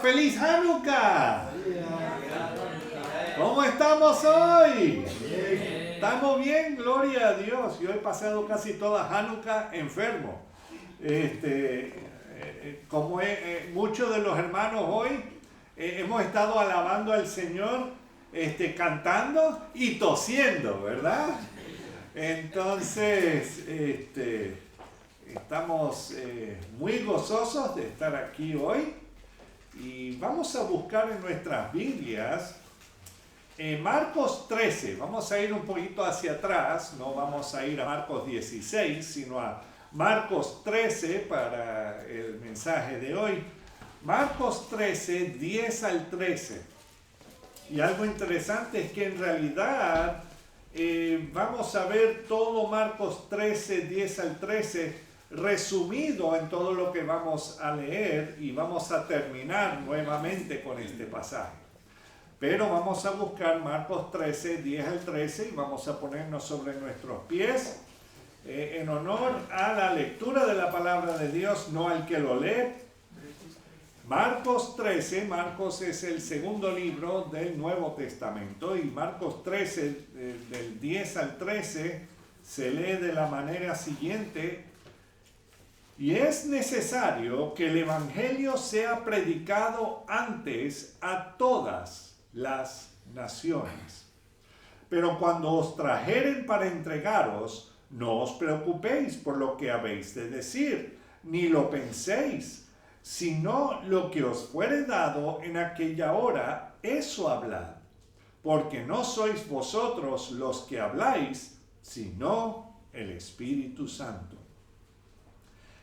¡Feliz Hanukkah! ¿Cómo estamos hoy? ¿Estamos bien? Gloria a Dios. Yo he pasado casi toda Hanukkah enfermo. Como muchos de los hermanos hoy hemos estado alabando al Señor, cantando y tosiendo, ¿verdad? Entonces, estamos muy gozosos de estar aquí hoy y vamos a buscar en nuestras Biblias Marcos 13. Vamos a ir un poquito hacia atrás, no vamos a ir a Marcos 16, sino a Marcos 13 para el mensaje de hoy. Marcos 13, 10 al 13. Y algo interesante es que en realidad vamos a ver todo Marcos 13, 10 al 13 resumido en todo lo que vamos a leer y vamos a terminar nuevamente con este pasaje. Pero vamos a buscar Marcos 13, 10 al 13 y vamos a ponernos sobre nuestros pies en honor a la lectura de la palabra de Dios, no al que lo lee. Marcos 13, Marcos es el segundo libro del Nuevo Testamento y Marcos 13, del 10 al 13, se lee de la manera siguiente: y es necesario que el Evangelio sea predicado antes a todas las naciones. Pero cuando os trajeren para entregaros, no os preocupéis por lo que habéis de decir, ni lo penséis, sino lo que os fuere dado en aquella hora, eso hablad, porque no sois vosotros los que habláis, sino el Espíritu Santo.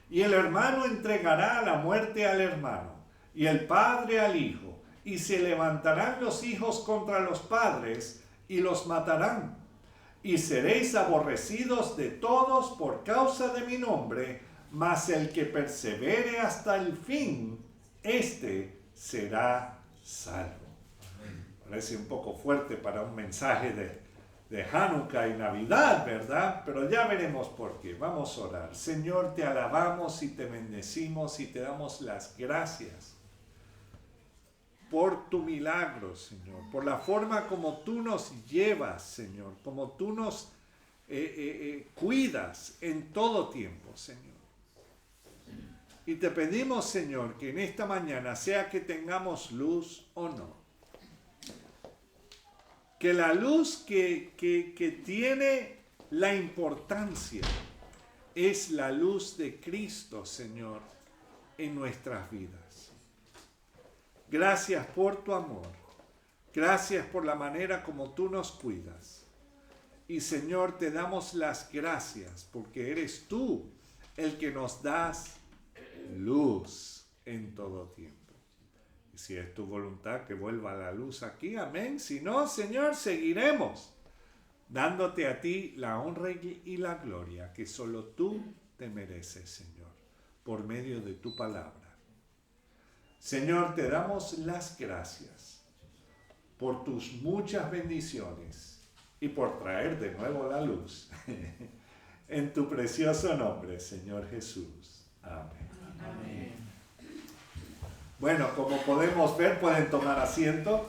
Y el hermano entregará a la muerte al hermano, y el padre al hijo, y se levantarán los hijos contra los padres, y los matarán. Y seréis aborrecidos de todos por causa de mi nombre, mas el que persevere hasta el fin, éste será salvo. Parece un poco fuerte para un mensaje de Hanukkah y Navidad, ¿verdad? Pero ya veremos por qué. Vamos a orar. Señor, te alabamos y te bendecimos y te damos las gracias por tu milagro, Señor, por la forma como tú nos llevas, Señor, como tú nos cuidas en todo tiempo, Señor. Y te pedimos, Señor, que en esta mañana, sea que tengamos luz o no, que la luz que tiene la importancia es la luz de Cristo, Señor, en nuestras vidas. Gracias por tu amor. Gracias por la manera como tú nos cuidas. Y, Señor, te damos las gracias porque eres tú el que nos das luz en todo tiempo. Y si es tu voluntad que vuelva la luz aquí, amén. Si no, Señor, seguiremos dándote a ti la honra y la gloria que solo tú te mereces, Señor, por medio de tu palabra. Señor, te damos las gracias por tus muchas bendiciones y por traer de nuevo la luz. En tu precioso nombre, Señor Jesús. Amén. Amén. Bueno, como podemos ver, pueden tomar asiento.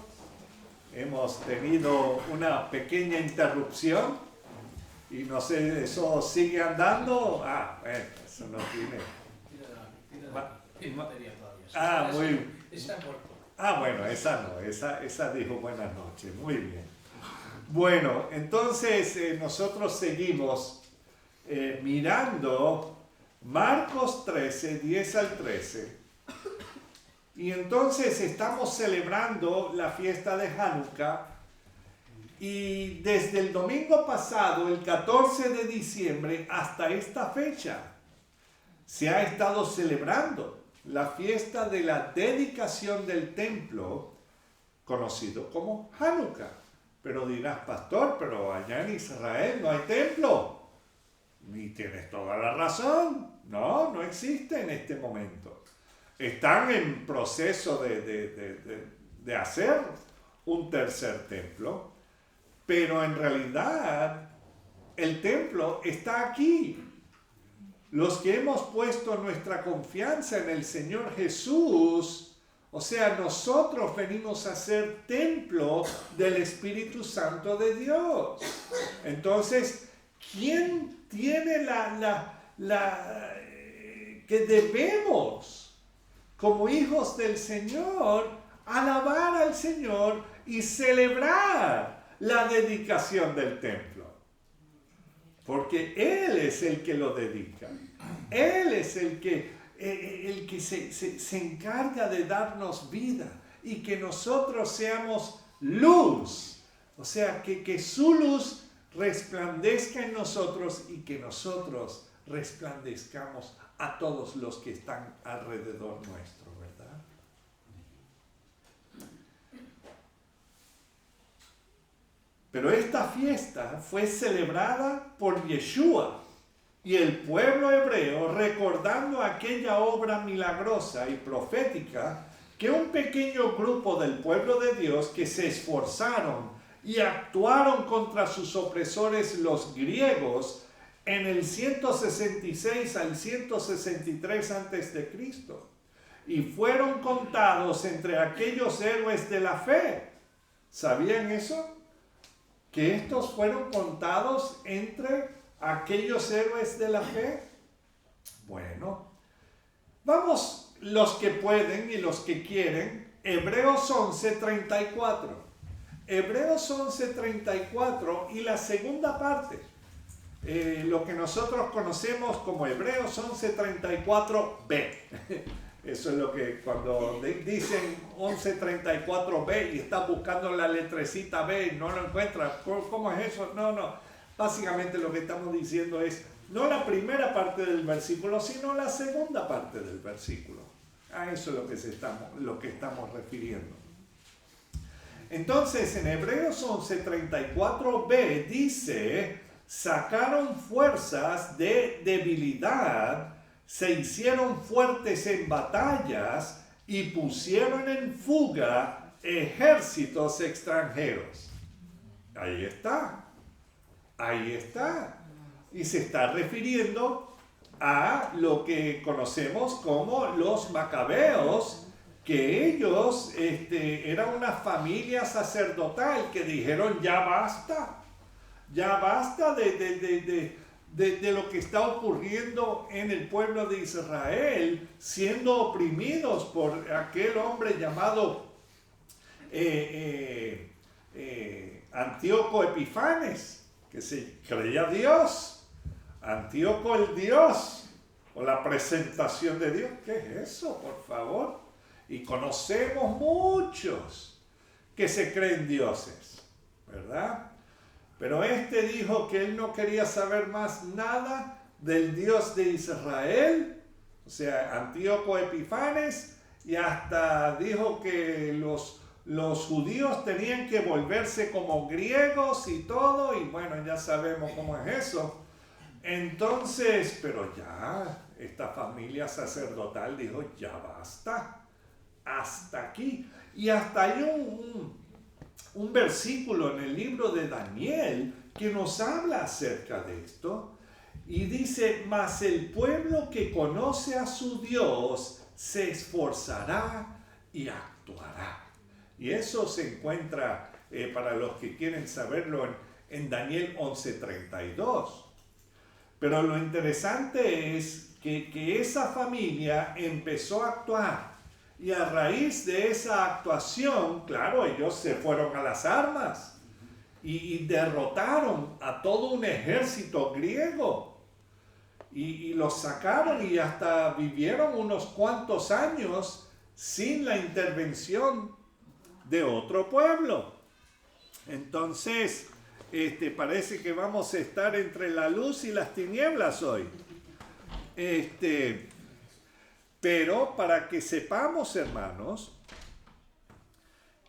Hemos tenido una pequeña interrupción y no sé, ¿eso sigue andando? Bueno, eso no tiene. Muy. Bueno, esa no, esa dijo buenas noches, muy bien. Bueno, entonces nosotros seguimos mirando Marcos 13, 10 al 13. Y entonces estamos celebrando la fiesta de Hanukkah y desde el domingo pasado, el 14 de diciembre, hasta esta fecha, se ha estado celebrando la fiesta de la dedicación del templo, conocido como Hanukkah. Pero dirás, pastor, pero allá en Israel no hay templo. Y tienes toda la razón. No existe en este momento. Están en proceso de hacer un tercer templo, pero en realidad el templo está aquí. Los que hemos puesto nuestra confianza en el Señor Jesús, O sea, nosotros venimos a ser templo del Espíritu Santo de Dios. Entonces, ¿quién tiene que debemos, como hijos del Señor, alabar al Señor y celebrar la dedicación del templo? Porque Él es el que lo dedica. Él es el que se encarga de darnos vida y que nosotros seamos luz. O sea, que su luz resplandezca en nosotros y que nosotros resplandezcamos a todos los que están alrededor nuestro, ¿verdad? Pero esta fiesta fue celebrada por Yeshua y el pueblo hebreo, recordando aquella obra milagrosa y profética que un pequeño grupo del pueblo de Dios que se esforzaron y actuaron contra sus opresores los griegos en el 166 al 163 a.C. y fueron contados entre aquellos héroes de la fe. ¿Sabían eso? Que estos fueron contados entre aquellos héroes de la fe. Bueno, vamos los que pueden y los que quieren. Hebreos 11:34. Hebreos 11:34 y la segunda parte. Lo que nosotros conocemos como Hebreos 11:34b. Eso es lo que cuando dicen 11:34b y está buscando la letrecita B y no lo encuentra. ¿Cómo es eso? No. Básicamente lo que estamos diciendo es no la primera parte del versículo, sino la segunda parte del versículo. A eso es lo que estamos refiriendo. Entonces en Hebreos 11:34b dice: sacaron fuerzas de debilidad, se hicieron fuertes en batallas y pusieron en fuga ejércitos extranjeros. Ahí está. Y se está refiriendo a lo que conocemos como los macabeos, que ellos eran una familia sacerdotal que dijeron ya basta de lo que está ocurriendo en el pueblo de Israel, siendo oprimidos por aquel hombre llamado Antíoco Epifanes, que se creía Dios. Antíoco el Dios, o la presentación de Dios. ¿Qué es eso, por favor? Y conocemos muchos que se creen dioses, ¿verdad? Pero dijo que él no quería saber más nada del Dios de Israel, o sea, Antíoco Epifanes, y hasta dijo que los judíos tenían que volverse como griegos y todo, y bueno, ya sabemos cómo es eso. Entonces, pero ya, esta familia sacerdotal dijo, ya basta, hasta aquí. Y hasta hay un versículo en el libro de Daniel que nos habla acerca de esto y dice: mas el pueblo que conoce a su Dios se esforzará y actuará. Y eso se encuentra, para los que quieren saberlo, en Daniel 11:32. Pero lo interesante es que esa familia empezó a actuar. Y a raíz de esa actuación, claro, ellos se fueron a las armas y derrotaron a todo un ejército griego y los sacaron y hasta vivieron unos cuantos años sin la intervención de otro pueblo. Entonces, parece que vamos a estar entre la luz y las tinieblas hoy. Pero para que sepamos, hermanos,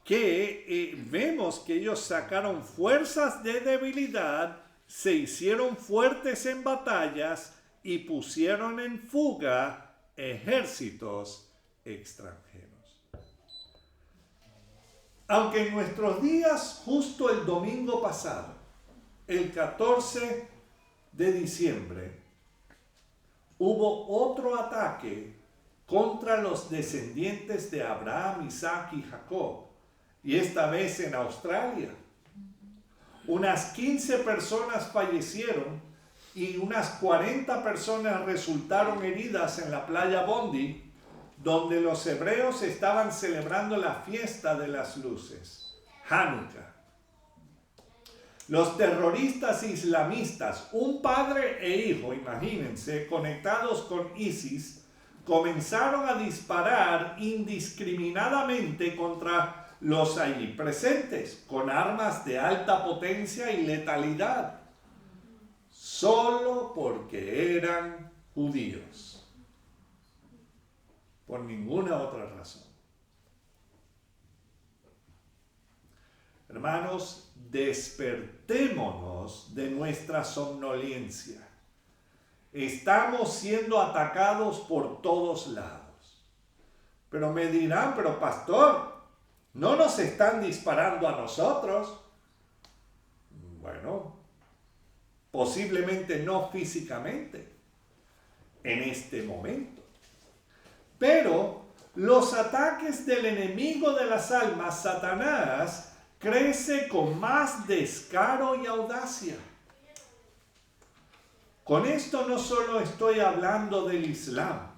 que vemos que ellos sacaron fuerzas de debilidad, se hicieron fuertes en batallas y pusieron en fuga ejércitos extranjeros. Aunque en nuestros días, justo el domingo pasado, el 14 de diciembre, hubo otro ataque contra los descendientes de Abraham, Isaac y Jacob, y esta vez en Australia. Unas 15 personas fallecieron y unas 40 personas resultaron heridas en la playa Bondi, donde los hebreos estaban celebrando la fiesta de las luces, Hanukkah. Los terroristas islamistas, un padre e hijo, imagínense, conectados con ISIS, comenzaron a disparar indiscriminadamente contra los allí presentes, con armas de alta potencia y letalidad, solo porque eran judíos, por ninguna otra razón. Hermanos, despertémonos de nuestra somnolencia. Estamos siendo atacados por todos lados. Pero me dirán, pero pastor, ¿no nos están disparando a nosotros? Bueno, posiblemente no físicamente, en este momento. Pero los ataques del enemigo de las almas, Satanás, crece con más descaro y audacia. Con esto no solo estoy hablando del Islam,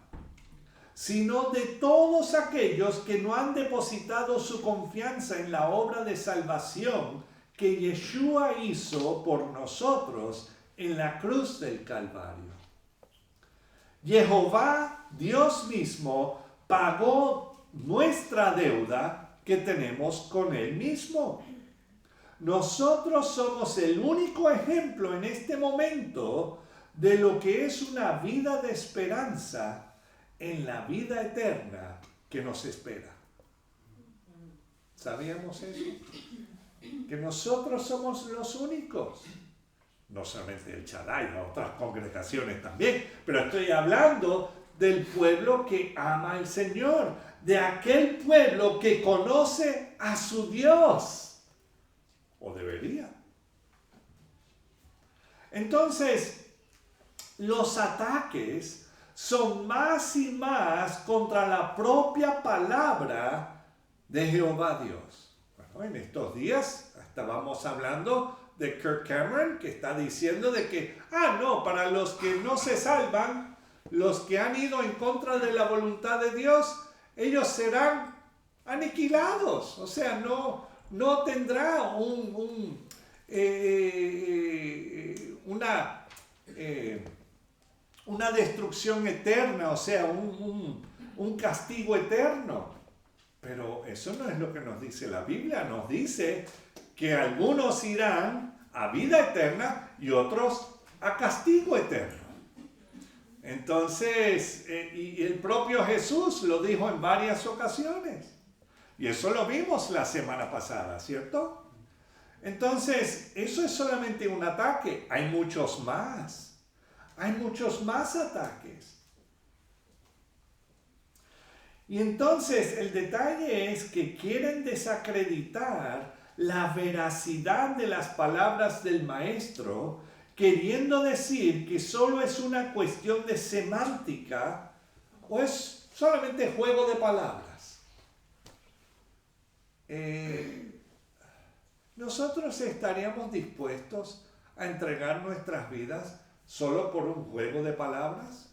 sino de todos aquellos que no han depositado su confianza en la obra de salvación que Yeshua hizo por nosotros en la cruz del Calvario. Jehová, Dios mismo, pagó nuestra deuda que tenemos con Él mismo. Nosotros somos el único ejemplo en este momento de lo que es una vida de esperanza en la vida eterna que nos espera. ¿Sabíamos eso? Que nosotros somos los únicos. No solamente el Shaddai, otras congregaciones también, pero estoy hablando del pueblo que ama al Señor, de aquel pueblo que conoce a su Dios, o debería. Entonces, los ataques son más y más contra la propia palabra de Jehová Dios. Bueno, en estos días estábamos hablando de Kirk Cameron, que está diciendo de que, no, para los que no se salvan, los que han ido en contra de la voluntad de Dios, ellos serán aniquilados. O sea, no tendrá una destrucción eterna, o sea, un castigo eterno. Pero eso no es lo que nos dice la Biblia. Nos dice que algunos irán a vida eterna y otros a castigo eterno. Entonces, y el propio Jesús lo dijo en varias ocasiones. Y eso lo vimos la semana pasada, ¿cierto? Entonces, eso es solamente un ataque. Hay muchos más. Hay muchos más ataques. Y entonces el detalle es que quieren desacreditar la veracidad de las palabras del maestro, queriendo decir que solo es una cuestión de semántica o es solamente juego de palabras. ¿Nosotros estaríamos dispuestos a entregar nuestras vidas solo por un juego de palabras?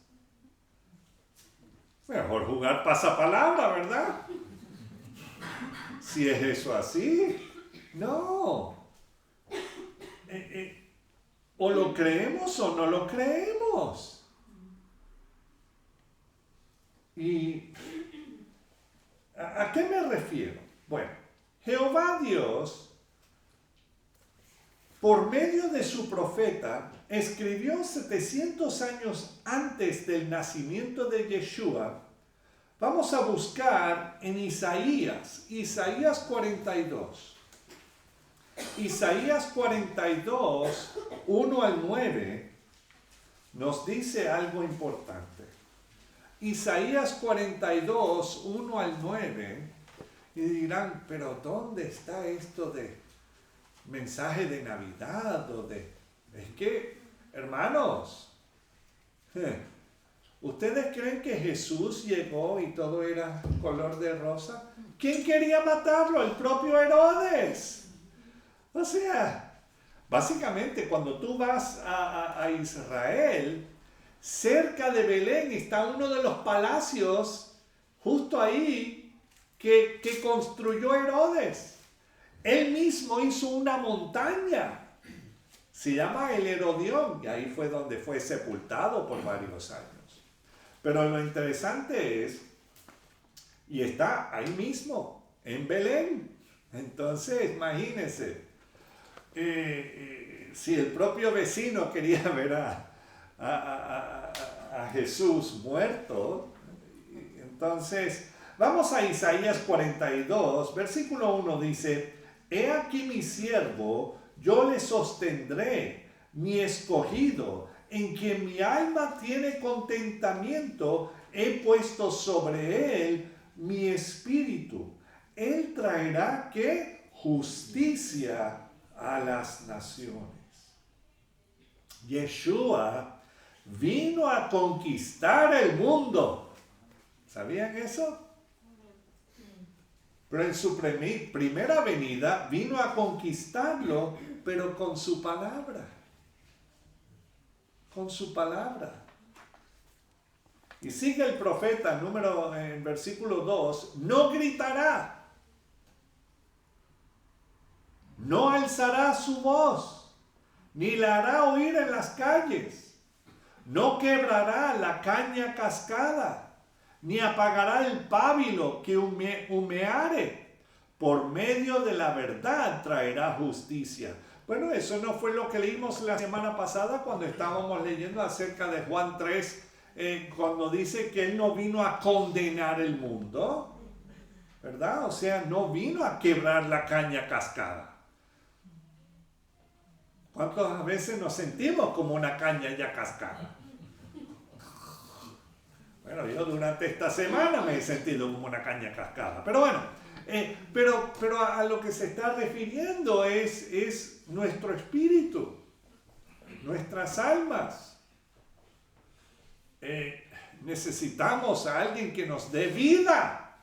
Mejor jugar pasapalabra, ¿verdad? Si es eso así, no. O lo creemos o no lo creemos. ¿Y a qué me refiero? Bueno, Jehová Dios, por medio de su profeta, escribió 700 años antes del nacimiento de Yeshua. Vamos a buscar en Isaías 42. Isaías 42, 1 al 9, nos dice algo importante. Isaías 42, 1 al 9, y dirán, pero ¿dónde está esto de mensaje de Navidad? Es que, hermanos, ¿Ustedes creen que Jesús llegó y todo era color de rosa? ¿Quién quería matarlo? El propio Herodes. O sea, básicamente cuando tú vas a Israel, cerca de Belén está uno de los palacios, justo ahí, que construyó Herodes. Él mismo hizo una montaña. Se llama el Herodión, y ahí fue donde fue sepultado por varios años. Pero lo interesante es, y está ahí mismo, en Belén. Entonces, imagínense, si el propio vecino quería ver a Jesús muerto, entonces, vamos a Isaías 42, versículo 1 dice, he aquí mi siervo, yo le sostendré, mi escogido, en quien mi alma tiene contentamiento, he puesto sobre él mi espíritu. Él traerá, ¿qué? Justicia a las naciones. Yeshua vino a conquistar el mundo. ¿Sabían eso? Pero en su primera venida vino a conquistarlo, pero con su palabra. Con su palabra. Y sigue el profeta, en versículo 2, no gritará, no alzará su voz, ni la hará oír en las calles, no quebrará la caña cascada, ni apagará el pábilo que humeare. Por medio de la verdad traerá justicia. Bueno, eso no fue lo que leímos la semana pasada cuando estábamos leyendo acerca de Juan 3, cuando dice que Él no vino a condenar el mundo, ¿verdad? O sea, no vino a quebrar la caña cascada. ¿Cuántas veces nos sentimos como una caña ya cascada? Bueno, yo durante esta semana me he sentido como una caña cascada. Pero bueno, pero a lo que se está refiriendo es nuestro espíritu, nuestras almas. Necesitamos a alguien que nos dé vida.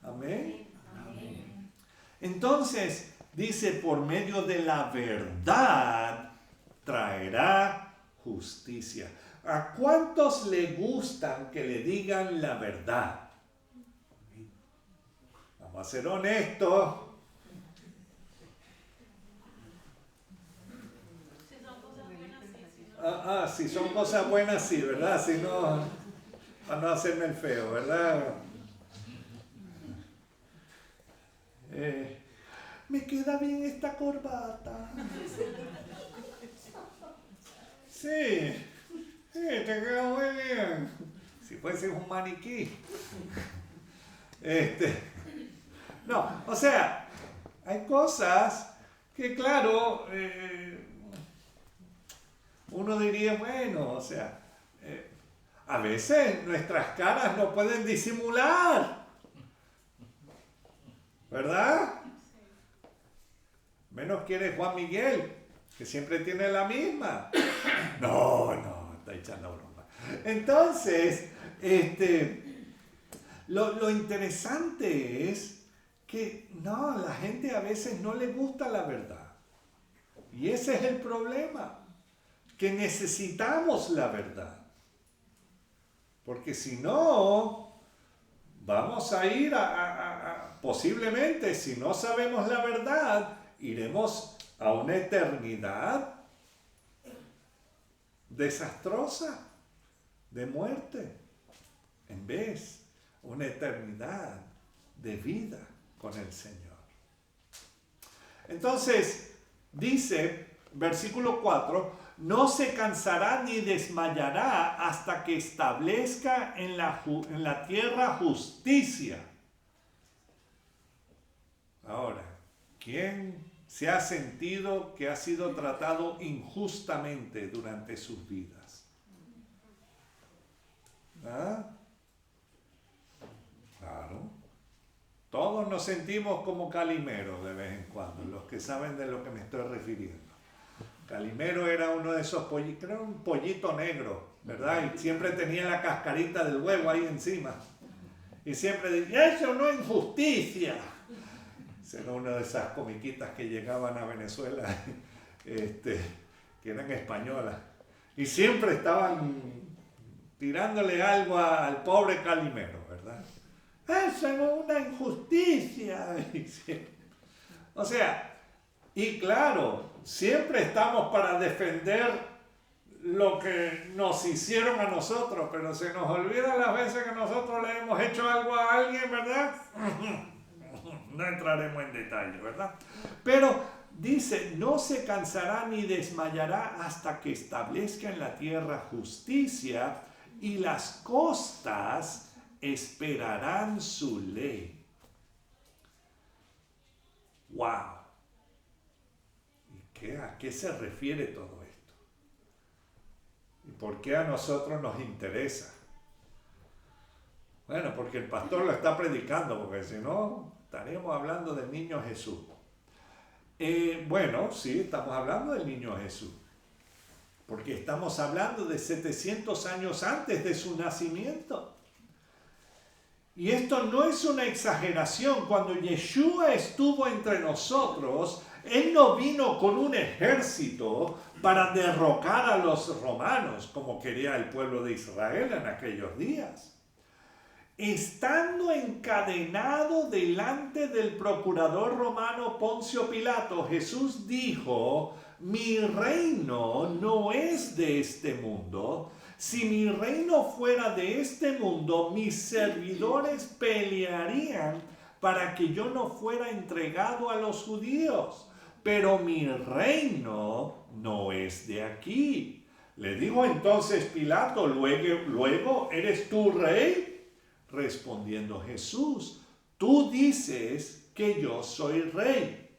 Amén. Amén. Entonces, dice, por medio de la verdad traerá justicia. ¿A cuántos le gustan que le digan la verdad? Vamos a ser honestos. Si son cosas buenas, sí, ¿verdad? Si no, para no hacerme el feo, ¿verdad? Me queda bien esta corbata. Sí, te queda muy bien. Si fuese un maniquí. No, o sea, hay cosas que, claro, uno diría, bueno, o sea, a veces nuestras caras no pueden disimular, ¿verdad? Menos quiere Juan Miguel, que siempre tiene la misma. No, está echando broma. Entonces, lo interesante es que no, la gente a veces no le gusta la verdad. Y ese es el problema, que necesitamos la verdad. Porque si no, vamos a ir posiblemente, si no sabemos la verdad, iremos a una eternidad desastrosa de muerte, en vez de una eternidad de vida con el Señor. Entonces, dice, versículo 4, no se cansará ni desmayará hasta que establezca en la tierra justicia. Ahora, ¿quién se ha sentido que ha sido tratado injustamente durante sus vidas? ¿Ah? Claro. Todos nos sentimos como Calimero de vez en cuando, los que saben de lo que me estoy refiriendo. Calimero era uno de esos pollitos, era un pollito negro, ¿verdad? Y siempre tenía la cascarita del huevo ahí encima. Y siempre decía, eso no es injusticia. Era una de esas comiquitas que llegaban a Venezuela, que eran españolas. Y siempre estaban tirándole algo al pobre Calimero, ¿verdad? Eso es una injusticia. O sea, y claro, siempre estamos para defender lo que nos hicieron a nosotros, pero se nos olvida las veces que nosotros le hemos hecho algo a alguien, ¿verdad? No entraremos en detalle, ¿verdad? Pero dice, no se cansará ni desmayará hasta que establezca en la tierra justicia y las costas esperarán su ley. ¡Wow! ¿Y a qué se refiere todo esto? ¿Y por qué a nosotros nos interesa? Bueno, porque el pastor lo está predicando, porque si no, estaríamos hablando del niño Jesús. Bueno, sí, estamos hablando del niño Jesús, porque estamos hablando de 700 años antes de su nacimiento. Y esto no es una exageración. Cuando Yeshua estuvo entre nosotros, Él no vino con un ejército para derrocar a los romanos, como quería el pueblo de Israel en aquellos días. Estando encadenado delante del procurador romano Poncio Pilato, Jesús dijo, mi reino no es de este mundo. Si mi reino fuera de este mundo, mis servidores pelearían para que yo no fuera entregado a los judíos. Pero mi reino no es de aquí. Le dijo entonces Pilato, luego ¿eres tú rey? Respondiendo Jesús, tú dices que yo soy rey.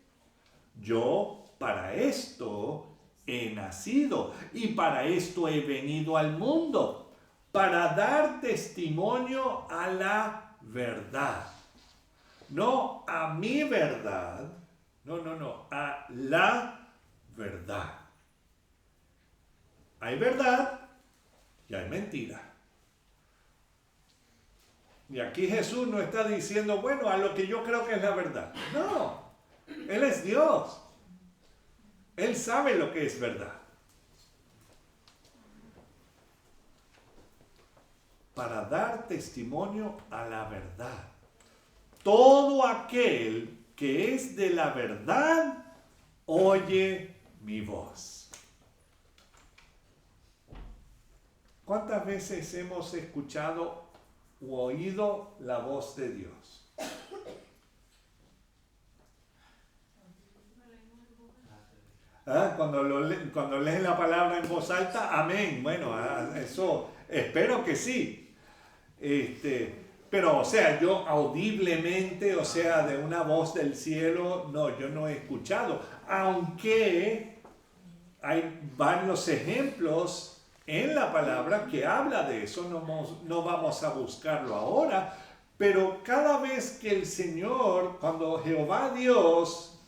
Yo para esto he nacido y para esto he venido al mundo, para dar testimonio a la verdad. No a mi verdad, no, a la verdad. Hay verdad y hay mentira. Y aquí Jesús no está diciendo, bueno, a lo que yo creo que es la verdad. No, Él es Dios. Él sabe lo que es verdad. Para dar testimonio a la verdad. Todo aquel que es de la verdad, oye mi voz. ¿Cuántas veces hemos escuchado o oído la voz de Dios? Cuando lees la palabra en voz alta, amén. Bueno, eso espero que sí. Pero, o sea, yo audiblemente, o sea, de una voz del cielo, no, yo no he escuchado. Aunque hay varios ejemplos en la palabra que habla de eso, no vamos a buscarlo ahora, pero cada vez que el Señor, cuando Jehová Dios,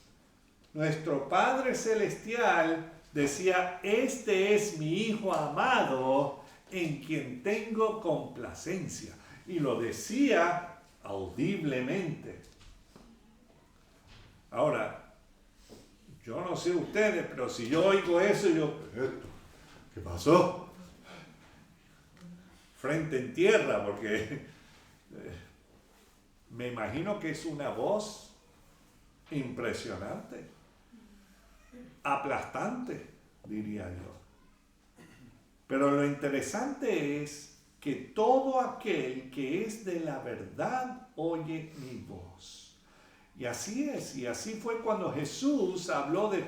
nuestro Padre Celestial, decía, este es mi Hijo amado, en quien tengo complacencia, y lo decía audiblemente. Ahora, yo no sé ustedes, pero si yo oigo eso, ¿qué pasó? Frente en tierra, porque me imagino que es una voz impresionante, aplastante, diría yo. Pero lo interesante es que todo aquel que es de la verdad oye mi voz. Y así es, y así fue cuando Jesús habló de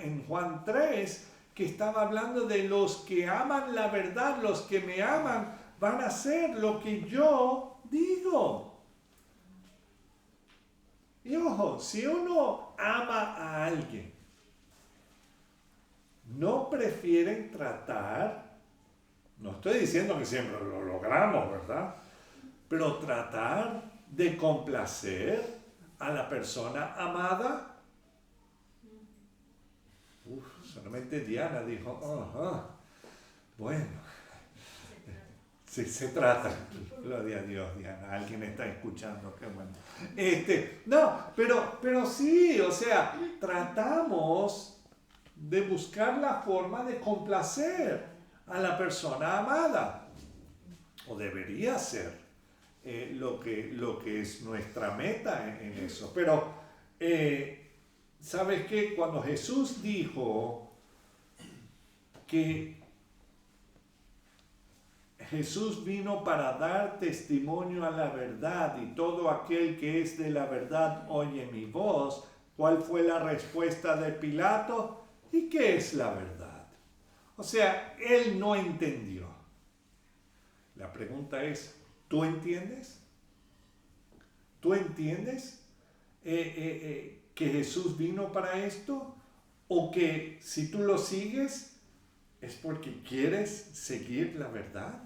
en Juan 3, que estaba hablando de los que aman la verdad, los que me aman, van a hacer lo que yo digo. Y ojo, si uno ama a alguien, ¿no prefieren tratar? No estoy diciendo que siempre lo logramos, ¿verdad? Pero tratar de complacer a la persona amada. Solamente Diana dijo, bueno. Sí, se trata. Gloria a Dios, Diana. Alguien está escuchando, qué bueno. No, pero sí, o sea, tratamos de buscar la forma de complacer a la persona amada. O debería ser lo que es nuestra meta en eso. Pero, ¿sabes qué? Cuando Jesús dijo que Jesús vino para dar testimonio a la verdad y todo aquel que es de la verdad oye mi voz, ¿cuál fue la respuesta de Pilato? ¿Y qué es la verdad? O sea, él no entendió. La pregunta es, ¿tú entiendes? ¿Tú entiendes que Jesús vino para esto? ¿O que si tú lo sigues es porque quieres seguir la verdad?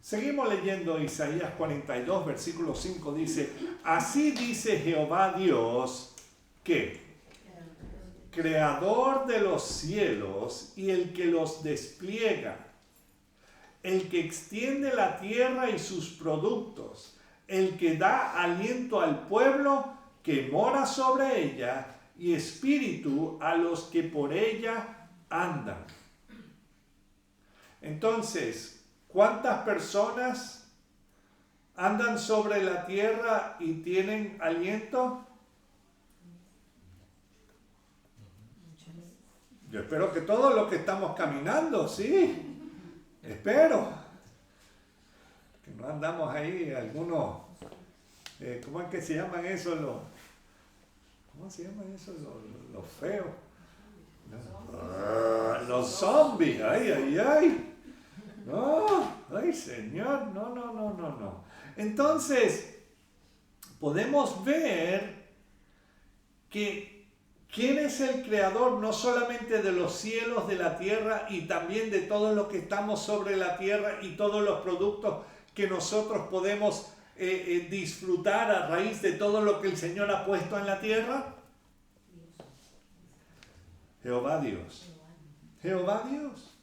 Seguimos leyendo Isaías 42, versículo 5, dice, así dice Jehová Dios, que creador de los cielos y el que los despliega, el que extiende la tierra y sus productos, el que da aliento al pueblo que mora sobre ella y espíritu a los que por ella andan. Entonces, ¿cuántas personas andan sobre la tierra y tienen aliento? Yo espero que todos los que estamos caminando, sí. Espero. Que no andamos ahí algunos, ¿cómo es que se llaman eso? ¿Cómo se llaman eso? Los feos. Los zombies. Ay, ay, ay. No, ay Señor, no. Entonces, podemos ver que ¿quién es el creador no solamente de los cielos, de la tierra y también de todos los que estamos sobre la tierra y todos los productos que nosotros podemos disfrutar a raíz de todo lo que el Señor ha puesto en la tierra? Jehová Dios. Jehová Dios.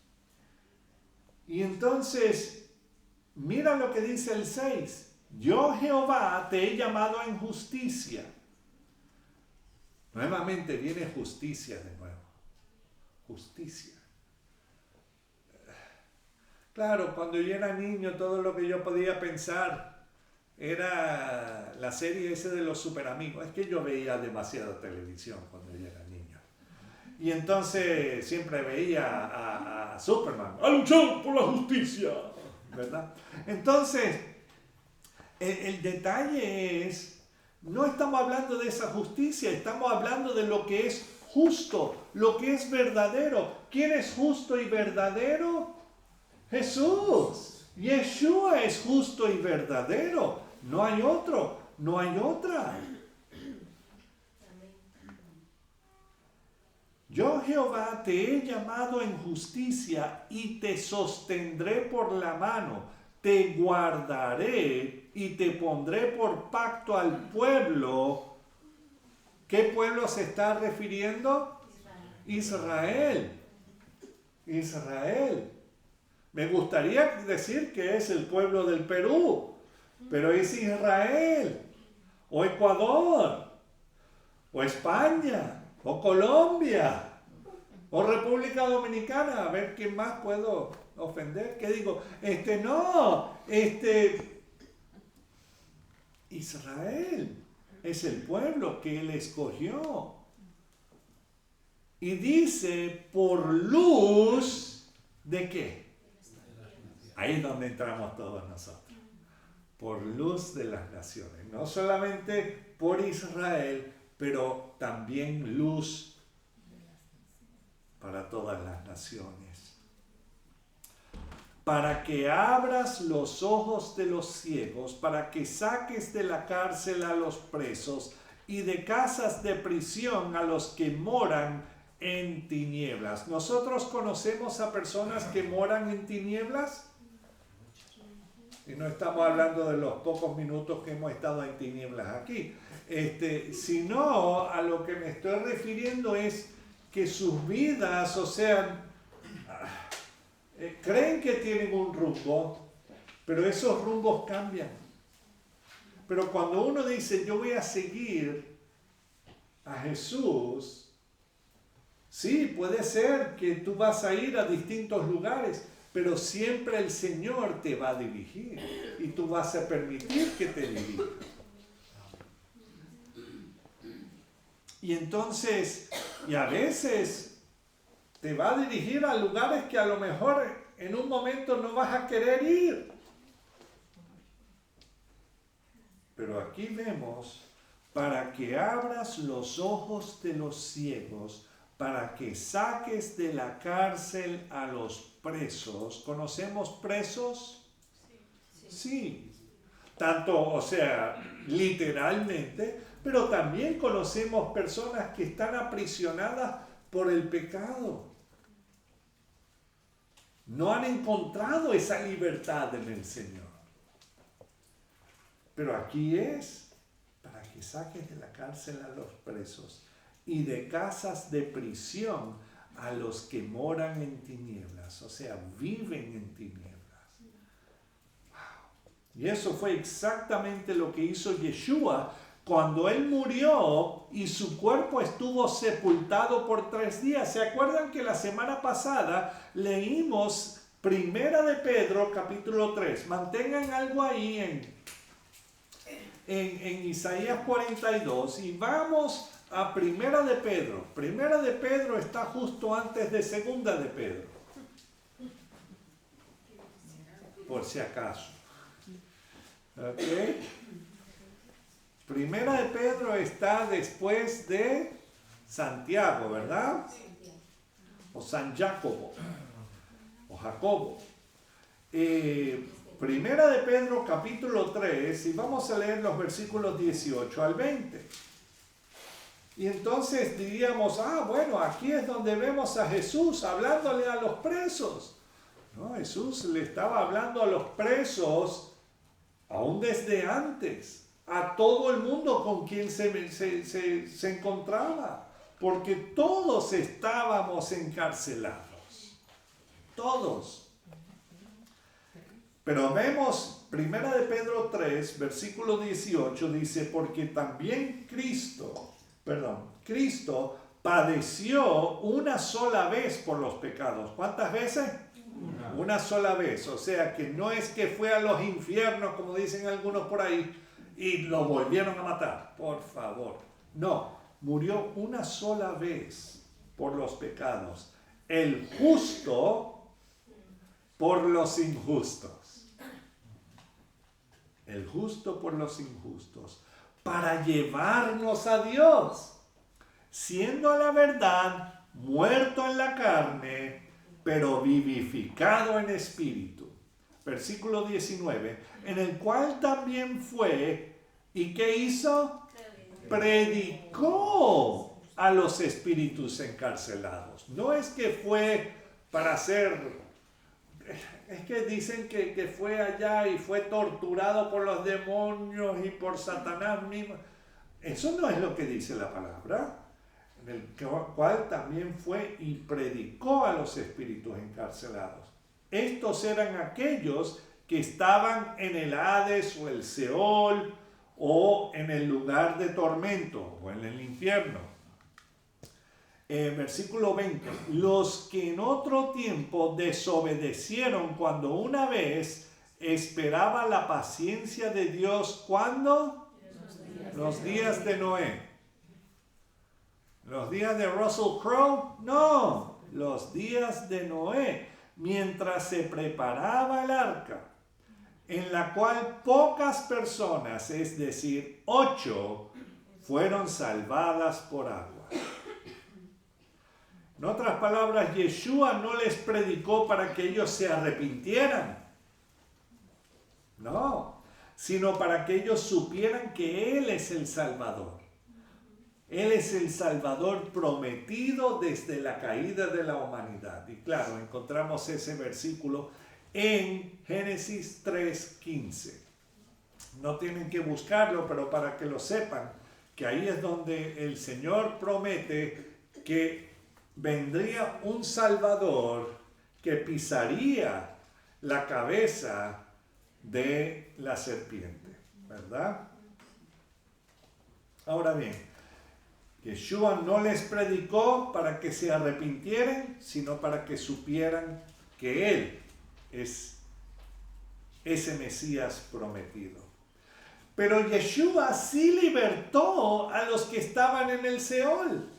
Y entonces, mira lo que dice el 6. Yo Jehová te he llamado en justicia. Nuevamente viene justicia de nuevo. Justicia. Claro, cuando yo era niño, todo lo que yo podía pensar era la serie esa de los super amigos. Es que yo veía demasiada televisión cuando yo era niño. Y entonces siempre veía a Superman, a luchar por la justicia, ¿verdad? Entonces, el detalle es, no estamos hablando de esa justicia, estamos hablando de lo que es justo, lo que es verdadero. ¿Quién es justo y verdadero? Jesús. Yeshua es justo y verdadero. No hay otro, no hay otra. Yo Jehová te he llamado en justicia y te sostendré por la mano, te guardaré y te pondré por pacto al pueblo. ¿Qué pueblo se está refiriendo? Israel. Israel. Me gustaría decir que es el pueblo del Perú, pero es Israel, o Ecuador, o España, o Colombia, o República Dominicana. A ver quién más puedo ofender. ¿Qué digo? Israel es el pueblo que él escogió. Y dice, por luz, ¿de qué? Ahí es donde entramos todos nosotros. Por luz de las naciones. No solamente por Israel, pero también luz para todas las naciones. Para que abras los ojos de los ciegos, para que saques de la cárcel a los presos y de casas de prisión a los que moran en tinieblas. ¿Nosotros conocemos a personas que moran en tinieblas? Y no estamos hablando de los pocos minutos que hemos estado en tinieblas aquí. Sino a lo que me estoy refiriendo es que sus vidas, o sea, creen que tienen un rumbo, pero esos rumbos cambian. Pero cuando uno dice, yo voy a seguir a Jesús, sí, puede ser que tú vas a ir a distintos lugares, pero siempre el Señor te va a dirigir y tú vas a permitir que te dirija. Y entonces, y a veces te va a dirigir a lugares que a lo mejor en un momento no vas a querer ir. Pero aquí vemos, para que abras los ojos de los ciegos, para que saques de la cárcel a los presos. ¿Conocemos presos? Sí. Tanto, o sea, literalmente, pero también conocemos personas que están aprisionadas por el pecado. No han encontrado esa libertad en el Señor. Pero aquí es para que saques de la cárcel a los presos y de casas de prisión a los que moran en tinieblas, o sea, viven en tinieblas. Wow. Y eso fue exactamente lo que hizo Yeshua cuando él murió y su cuerpo estuvo sepultado por 3 días. ¿Se acuerdan que la semana pasada leímos Primera de Pedro, capítulo 3? Mantengan algo ahí en Isaías 42 y vamos a Primera de Pedro. Primera de Pedro está justo antes de Segunda de Pedro, por si acaso. ¿Ok? Primera de Pedro está después de Santiago, ¿verdad? O San Jacobo, o Jacobo. Primera de Pedro capítulo 3 y vamos a leer los versículos 18 al 20. Y entonces diríamos, bueno, aquí es donde vemos a Jesús hablándole a los presos. No, Jesús le estaba hablando a los presos aún desde antes, a todo el mundo con quien se encontraba, porque todos estábamos encarcelados, todos. Pero vemos, Primera de Pedro 3, versículo 18, dice, porque también Cristo padeció una sola vez por los pecados. ¿Cuántas veces? Una sola vez. O sea, que no es que fue a los infiernos, como dicen algunos por ahí, y lo volvieron a matar. Por favor. No, murió una sola vez por los pecados. El justo por los injustos. El justo por los injustos. Para llevarnos a Dios, siendo a la verdad muerto en la carne, pero vivificado en espíritu. Versículo 19, en el cual también fue, ¿y qué hizo? Predicó a los espíritus encarcelados. No es que fue para hacer, es que dicen que fue allá y fue torturado por los demonios y por Satanás mismo. Eso no es lo que dice la palabra. En el cual también fue y predicó a los espíritus encarcelados. Estos eran aquellos que estaban en el Hades o el Seol o en el lugar de tormento o en el infierno. Versículo 20. Los que en otro tiempo desobedecieron cuando una vez esperaba la paciencia de Dios. ¿Cuándo? Los días de Noé. ¿Los días de Russell Crowe? No, los días de Noé, mientras se preparaba el arca, en la cual pocas personas, es decir, 8, fueron salvadas por agua. En otras palabras, Yeshua no les predicó para que ellos se arrepintieran. No, sino para que ellos supieran que Él es el Salvador. Él es el Salvador prometido desde la caída de la humanidad. Y claro, encontramos ese versículo en Génesis 3:15. No tienen que buscarlo, pero para que lo sepan, que ahí es donde el Señor promete que vendría un Salvador que pisaría la cabeza de la serpiente, ¿verdad? Ahora bien, Yeshua no les predicó para que se arrepintieran, sino para que supieran que Él es ese Mesías prometido. Pero Yeshua sí libertó a los que estaban en el Seol.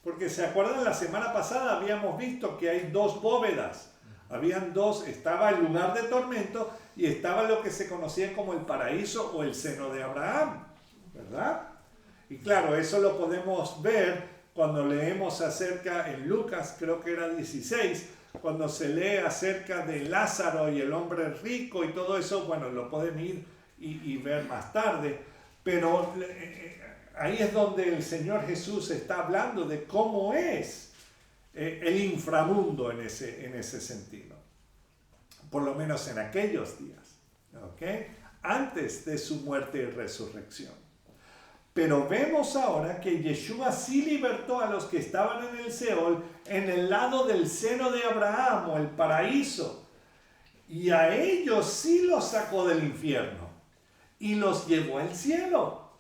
Porque se acuerdan, la semana pasada habíamos visto que hay dos bóvedas. Habían dos, estaba el lugar de tormento y estaba lo que se conocía como el paraíso o el seno de Abraham, ¿verdad? Y claro, eso lo podemos ver cuando leemos acerca, en Lucas creo que era 16, cuando se lee acerca de Lázaro y el hombre rico y todo eso, bueno, lo pueden ir y ver más tarde, pero ahí es donde el Señor Jesús está hablando de cómo es el inframundo en ese sentido, por lo menos en aquellos días, ¿ok? Antes de su muerte y resurrección. Pero vemos ahora que Yeshua sí libertó a los que estaban en el Seol, en el lado del seno de Abraham o el paraíso, y a ellos sí los sacó del infierno y los llevó al cielo.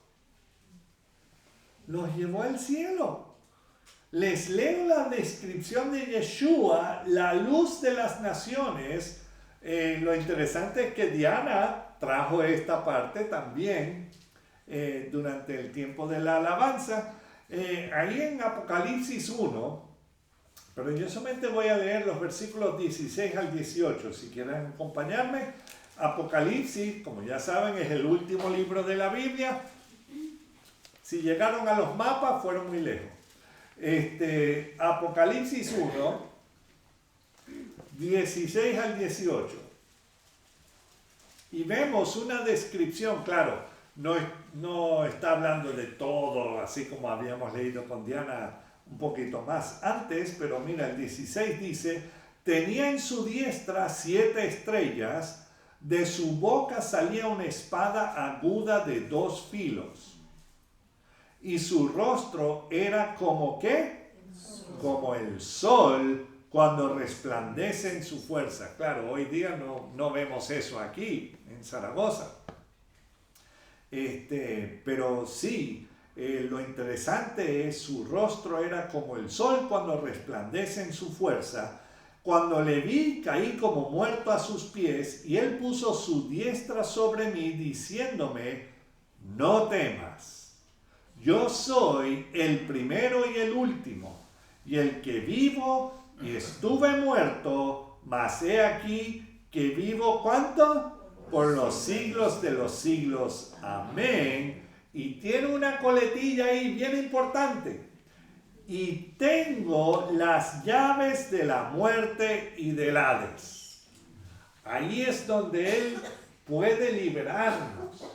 Los llevó al cielo. Les leo la descripción de Yeshua, la luz de las naciones. Lo interesante es que Diana trajo esta parte también durante el tiempo de la alabanza. Ahí en Apocalipsis 1, pero yo solamente voy a leer los versículos 16 al 18, si quieren acompañarme. Apocalipsis, como ya saben, es el último libro de la Biblia. Si llegaron a los mapas, fueron muy lejos. Apocalipsis 1, 16 al 18. Y vemos una descripción, claro, no está hablando de todo, así como habíamos leído con Diana un poquito más antes, pero mira, el 16 dice, tenía en su diestra 7 estrellas, de su boca salía una espada aguda de 2 filos. Y su rostro era como ¿qué? Como el sol cuando resplandece en su fuerza. Claro, hoy día no vemos eso aquí en Zaragoza. Pero sí, lo interesante es su rostro era como el sol cuando resplandece en su fuerza. Cuando le vi, caí como muerto a sus pies, y él puso su diestra sobre mí, diciéndome, no temas. Yo soy el primero y el último, y el que vivo y estuve muerto, mas he aquí que vivo, ¿cuánto? Por los siglos de los siglos. Amén. Y tiene una coletilla ahí bien importante. Y tengo las llaves de la muerte y del Hades. Ahí es donde Él puede liberarnos.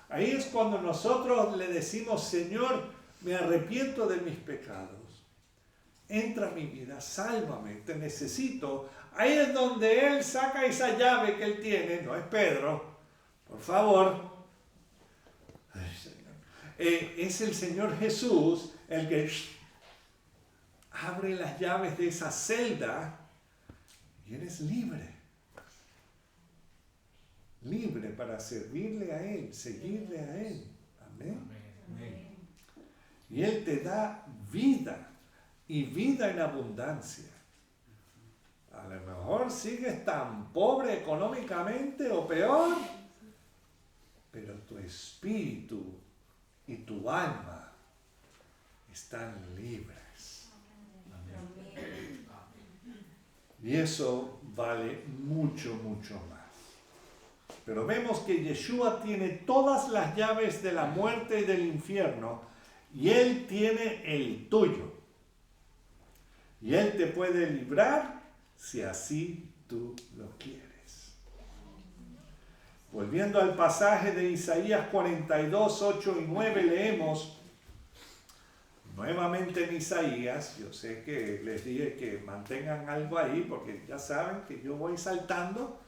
Ahí es cuando nosotros le decimos, Señor, me arrepiento de mis pecados. Entra a mi vida, sálvame, te necesito. Ahí es donde Él saca esa llave que Él tiene, no es Pedro, por favor. Ay, Señor. Es el Señor Jesús el que abre las llaves de esa celda y eres libre. Libre para servirle a Él, seguirle a Él. Amén. Amén. Y Él te da vida y vida en abundancia. A lo mejor sigues tan pobre económicamente o peor, pero tu espíritu y tu alma están libres. Y eso vale mucho, mucho más. Pero vemos que Yeshua tiene todas las llaves de la muerte y del infierno, y Él tiene el tuyo. Y Él te puede librar si así tú lo quieres. Volviendo al pasaje de Isaías 42, 8 y 9, leemos nuevamente en Isaías. Yo sé que les dije que mantengan algo ahí porque ya saben que yo voy saltando.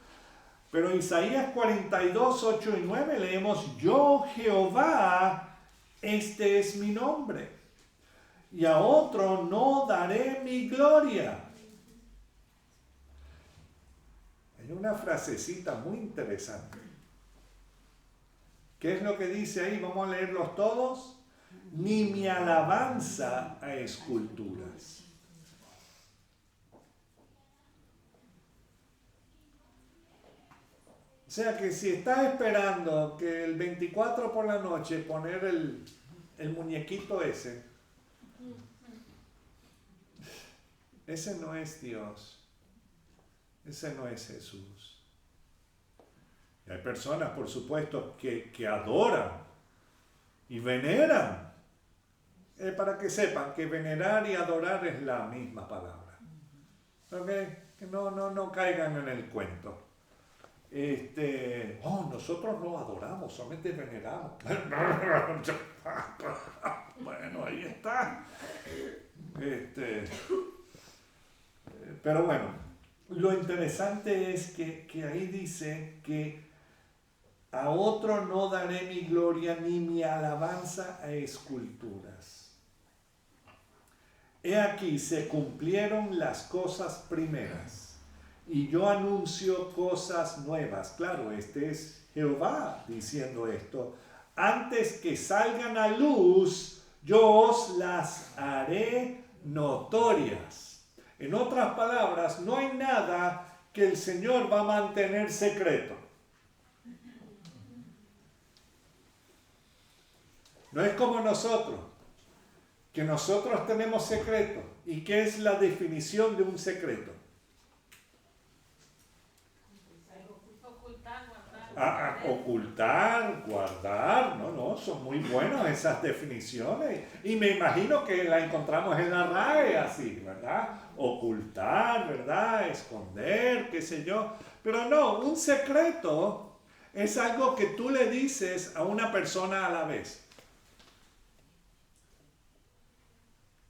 Pero Isaías 42, 8 y 9 leemos, yo Jehová, este es mi nombre, y a otro no daré mi gloria. Hay una frasecita muy interesante. ¿Qué es lo que dice ahí? Vamos a leerlos todos. Ni mi alabanza a esculturas. O sea que si estás esperando que el 24 por la noche poner el muñequito ese no es Dios. Ese no es Jesús. Y hay personas, por supuesto, que adoran y veneran. Para que sepan que venerar y adorar es la misma palabra. ¿Ok? Que no caigan en el cuento. Nosotros no adoramos, solamente veneramos. Bueno, ahí está. Pero bueno, lo interesante es que ahí dice que a otro no daré mi gloria ni mi alabanza a esculturas. He aquí, se cumplieron las cosas primeras. Y yo anuncio cosas nuevas. Claro, este es Jehová diciendo esto. Antes que salgan a luz, yo os las haré notorias. En otras palabras, no hay nada que el Señor va a mantener secreto. No es como nosotros, que nosotros tenemos secreto. ¿Y qué es la definición de un secreto? Ocultar, guardar, no, son muy buenas esas definiciones. Y me imagino que la encontramos en la RAE así, ¿verdad? Ocultar, ¿verdad? Esconder, qué sé yo. Pero no, un secreto es algo que tú le dices a una persona a la vez.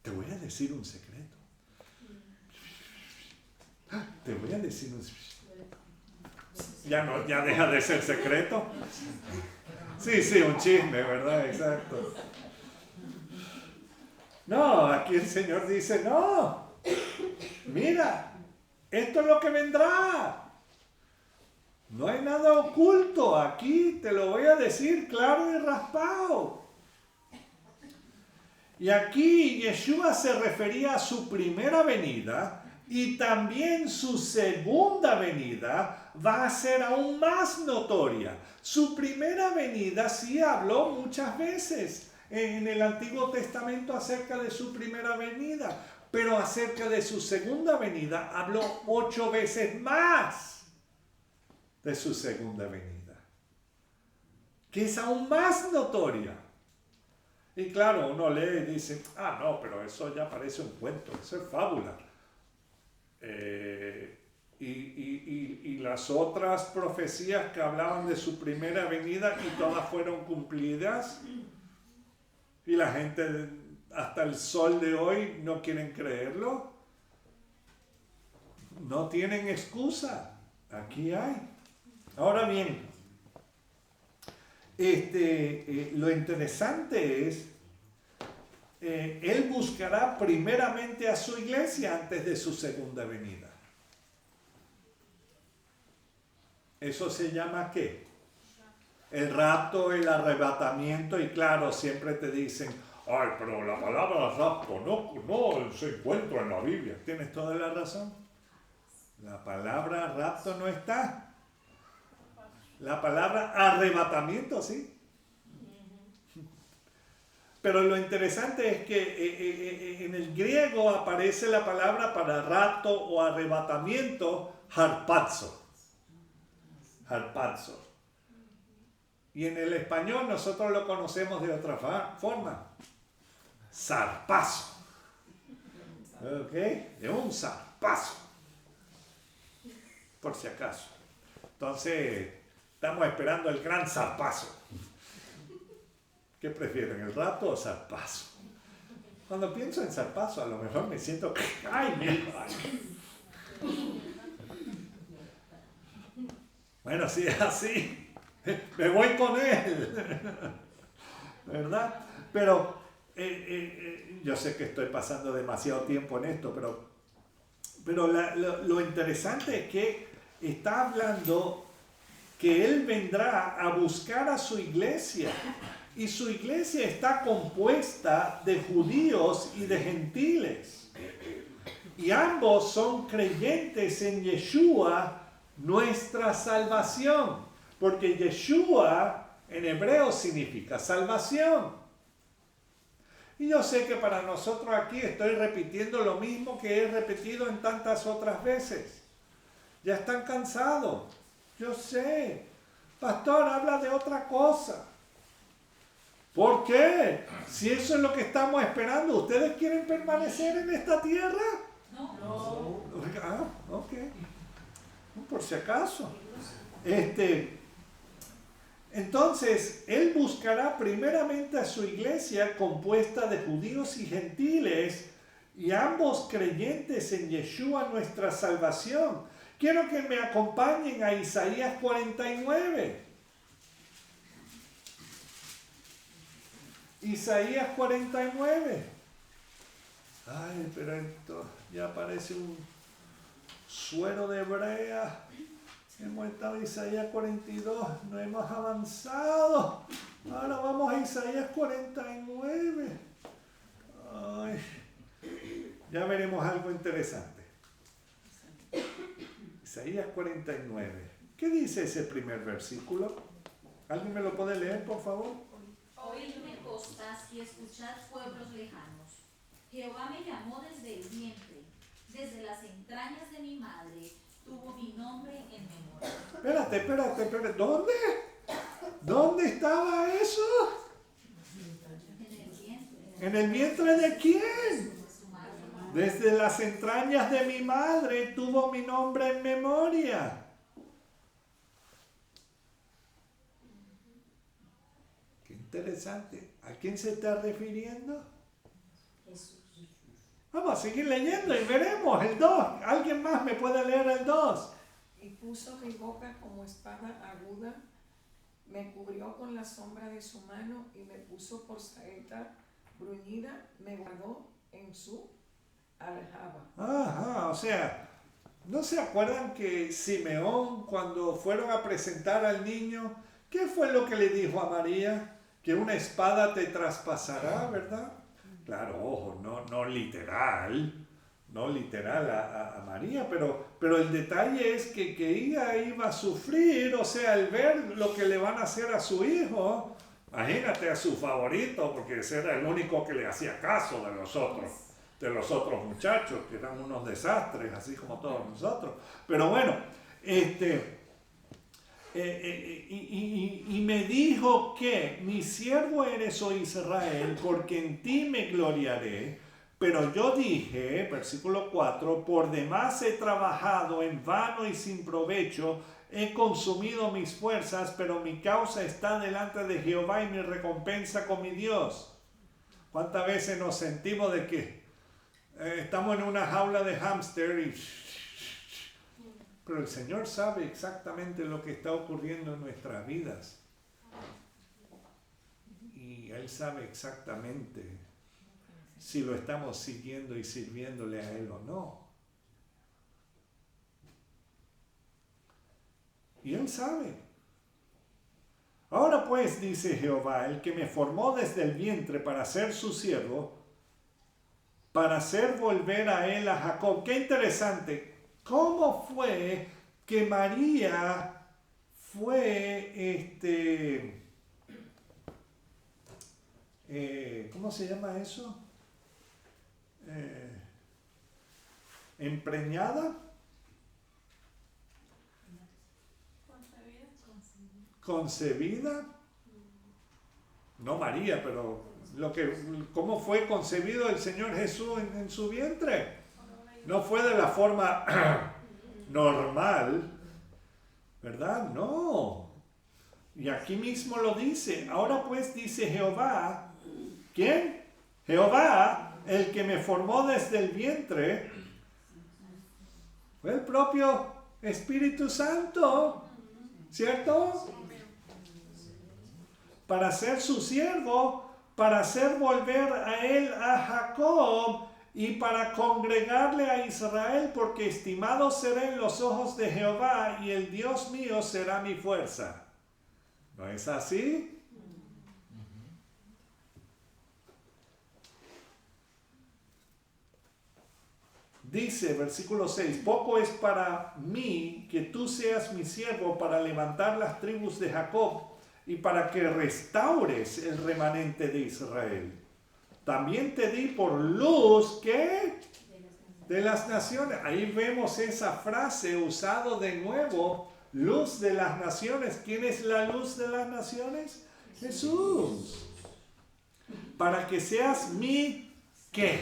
Te voy a decir un secreto. Te voy a decir un secreto. Ya deja de ser secreto. Sí, un chisme, ¿verdad? Exacto. No, aquí el Señor dice, no, mira, esto es lo que vendrá. No hay nada oculto, aquí te lo voy a decir claro y raspado. Y aquí Yeshua se refería a su primera venida y también su segunda venida va a ser aún más notoria. Su primera venida sí habló muchas veces en el Antiguo Testamento acerca de su primera venida, pero acerca de su segunda venida habló 8 veces más de su segunda venida, que es aún más notoria. Y claro, uno lee y dice, no, pero eso ya parece un cuento, eso es fábula. Y las otras profecías que hablaban de su primera venida y todas fueron cumplidas, y la gente hasta el sol de hoy no quieren creerlo, no tienen excusa, aquí hay. Ahora bien, lo interesante es, Él buscará primeramente a su iglesia antes de su segunda venida. ¿Eso se llama qué? El rapto, el arrebatamiento, y claro, siempre te dicen, ay, pero la palabra rapto no se encuentra en la Biblia. Tienes toda la razón. La palabra rapto no está. La palabra arrebatamiento sí. Pero lo interesante es que en el griego aparece la palabra para rapto o arrebatamiento, harpazo. Harpazo. Y en el español nosotros lo conocemos de otra forma. Zarpazo. ¿Ok? De un zarpazo. Por si acaso. Entonces, estamos esperando el gran zarpazo. ¿Qué prefieren, el rapto o zarpazo? Cuando pienso en zarpazo, a lo mejor me siento que ¡ay, mi madre! Bueno, si es así, me voy con él, ¿verdad? Pero yo sé que estoy pasando demasiado tiempo en esto, pero lo interesante es que está hablando que Él vendrá a buscar a su iglesia. Y su iglesia está compuesta de judíos y de gentiles. Y ambos son creyentes en Yeshua, nuestra salvación. Porque Yeshua en hebreo significa salvación. Y yo sé que para nosotros aquí estoy repitiendo lo mismo que he repetido en tantas otras veces. Ya están cansados. Yo sé. Pastor, habla de otra cosa. ¿Por qué? Si eso es lo que estamos esperando, ¿ustedes quieren permanecer en esta tierra? No. Ah, ok. Por si acaso. Entonces, Él buscará primeramente a su iglesia compuesta de judíos y gentiles y ambos creyentes en Yeshua nuestra salvación. Quiero que me acompañen a Isaías 49. Isaías 49. Ay, pero esto ya parece un suero de brea. Hemos estado en Isaías 42, no hemos avanzado. Ahora vamos a Isaías 49. Ay, ya veremos algo interesante. Isaías 49. ¿Qué dice ese primer versículo? ¿Alguien me lo puede leer, por favor? Oídme costas y escuchad pueblos lejanos. Jehová me llamó desde el vientre, desde las entrañas de mi madre, tuvo mi nombre en memoria. Espérate. ¿Dónde? ¿Dónde estaba eso? En el vientre. ¿En el vientre de quién? Desde las entrañas de mi madre tuvo mi nombre en memoria. Qué interesante. ¿A quién se está refiriendo? Jesús. Vamos a seguir leyendo y veremos el 2. ¿Alguien más me puede leer el 2? Y puso mi boca como espada aguda, me cubrió con la sombra de su mano y me puso por saeta bruñida, me guardó en su aljaba. Ajá, o sea, ¿no se acuerdan que Simeón, cuando fueron a presentar al niño, qué fue lo que le dijo a María? Que una espada te traspasará, ¿verdad? Claro, ojo, no literal a María, pero el detalle es que ella iba a sufrir, o sea, al ver lo que le van a hacer a su hijo, imagínate a su favorito, porque ese era el único que le hacía caso de los otros muchachos, que eran unos desastres, así como todos nosotros. Pero bueno, y me dijo que mi siervo eres, oh Israel, porque en ti me gloriaré. Pero yo dije, versículo 4, por demás he trabajado en vano y sin provecho, he consumido mis fuerzas, pero mi causa está delante de Jehová y mi recompensa con mi Dios. ¿Cuántas veces nos sentimos de que estamos en una jaula de hámster pero el Señor sabe exactamente lo que está ocurriendo en nuestras vidas? Y Él sabe exactamente si lo estamos siguiendo y sirviéndole a Él o no. Y Él sabe. Ahora pues, dice Jehová, el que me formó desde el vientre para ser su siervo, para hacer volver a Él a Jacob. Qué interesante. ¿Cómo fue que María fue, ¿cómo se llama eso? Empreñada, concebida, no María, pero cómo fue concebido el Señor Jesús en su vientre. No fue de la forma normal, ¿verdad? No. Y aquí mismo lo dice. Ahora pues dice Jehová, ¿quién? Jehová, el que me formó desde el vientre, fue el propio Espíritu Santo, ¿cierto? Para ser su siervo, para hacer volver a él a Jacob y para congregarle a Israel, porque estimado seré en los ojos de Jehová, y el Dios mío será mi fuerza. ¿No es así? Dice, versículo 6, poco es para mí que tú seas mi siervo para levantar las tribus de Jacob y para que restaures el remanente de Israel. También te di por luz, ¿qué? De las naciones. Ahí vemos esa frase usada de nuevo, luz de las naciones. ¿Quién es la luz de las naciones? Jesús. Para que seas mi, ¿qué?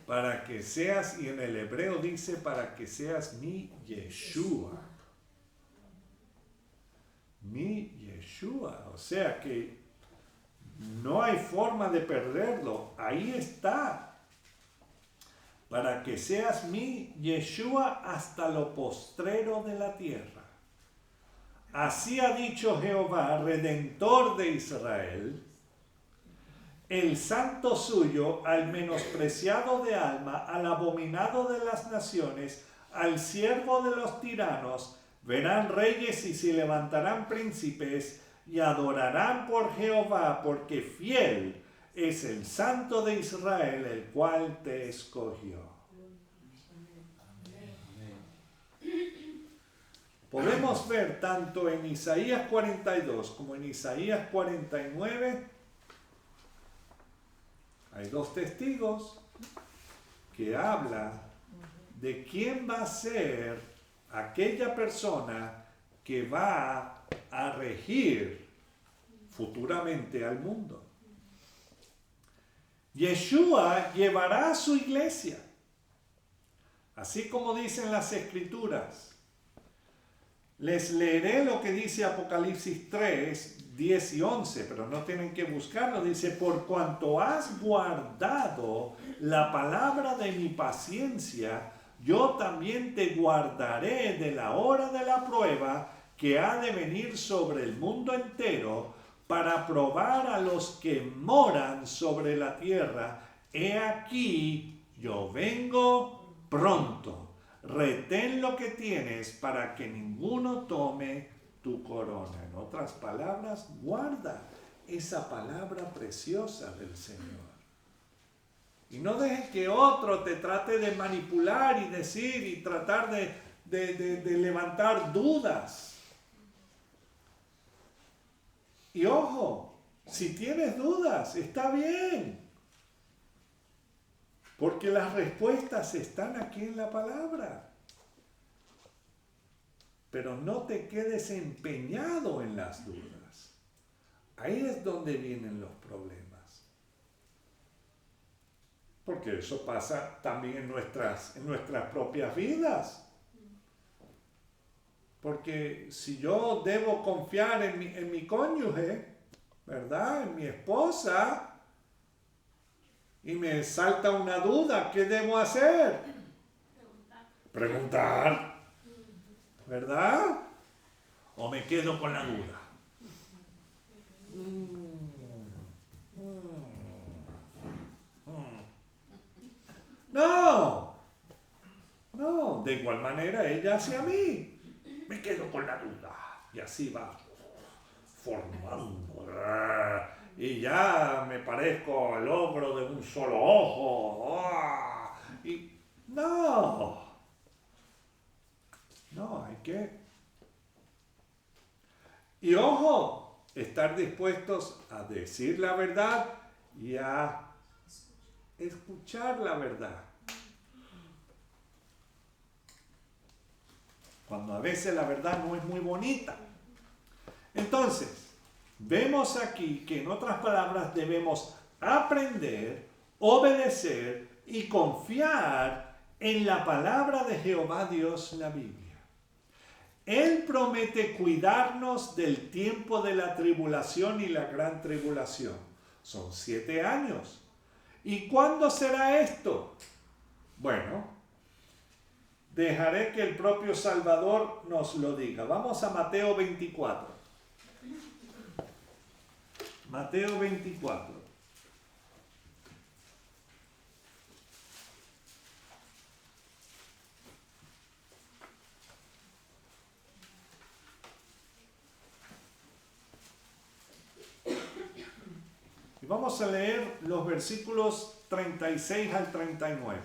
Para que seas, y en el hebreo dice, para que seas mi Yeshua. Mi Yeshua. O sea que no hay forma de perderlo. Ahí está. Para que seas mi Yeshua hasta lo postrero de la tierra. Así ha dicho Jehová, Redentor de Israel, el santo suyo, al menospreciado de alma, al abominado de las naciones, al siervo de los tiranos. Verán reyes y se levantarán príncipes y adorarán por Jehová, porque fiel es el Santo de Israel, el cual te escogió. Podemos ver tanto en Isaías 42 como en Isaías 49, hay dos testigos que hablan de quién va a ser aquella persona que va a regir futuramente al mundo. Yeshua llevará a su iglesia, así como dicen las Escrituras. Les leeré lo que dice Apocalipsis 3, 10 y 11, pero no tienen que buscarlo. Dice, por cuanto has guardado la palabra de mi paciencia, yo también te guardaré de la hora de la prueba que ha de venir sobre el mundo entero para probar a los que moran sobre la tierra. He aquí, yo vengo pronto. Retén lo que tienes para que ninguno tome tu corona. En otras palabras, guarda esa palabra preciosa del Señor. Y no dejes que otro te trate de manipular y decir y tratar de levantar dudas. Y ojo, si tienes dudas, está bien. Porque las respuestas están aquí en la palabra. Pero no te quedes empeñado en las dudas. Ahí es donde vienen los problemas. Porque eso pasa también en nuestras propias vidas. Porque si yo debo confiar en mi cónyuge, ¿verdad? En mi esposa, y me salta una duda, ¿qué debo hacer? Preguntar. ¿Verdad? ¿O me quedo con la duda? No. No, de igual manera ella hacia mí. Me quedo con la duda. Y así va formando. Y ya me parezco al ogro de un solo ojo. Y no, hay que. Y ojo, estar dispuestos a decir la verdad y a escuchar la verdad. Cuando a veces la verdad no es muy bonita. Entonces, vemos aquí que en otras palabras debemos aprender, obedecer y confiar en la palabra de Jehová Dios, la Biblia. Él promete cuidarnos del tiempo de la tribulación y la gran tribulación. Son 7 años. ¿Y cuándo será esto? Bueno, dejaré que el propio Salvador nos lo diga. Vamos a Mateo 24. Mateo 24. Vamos a leer los versículos 36 al 39.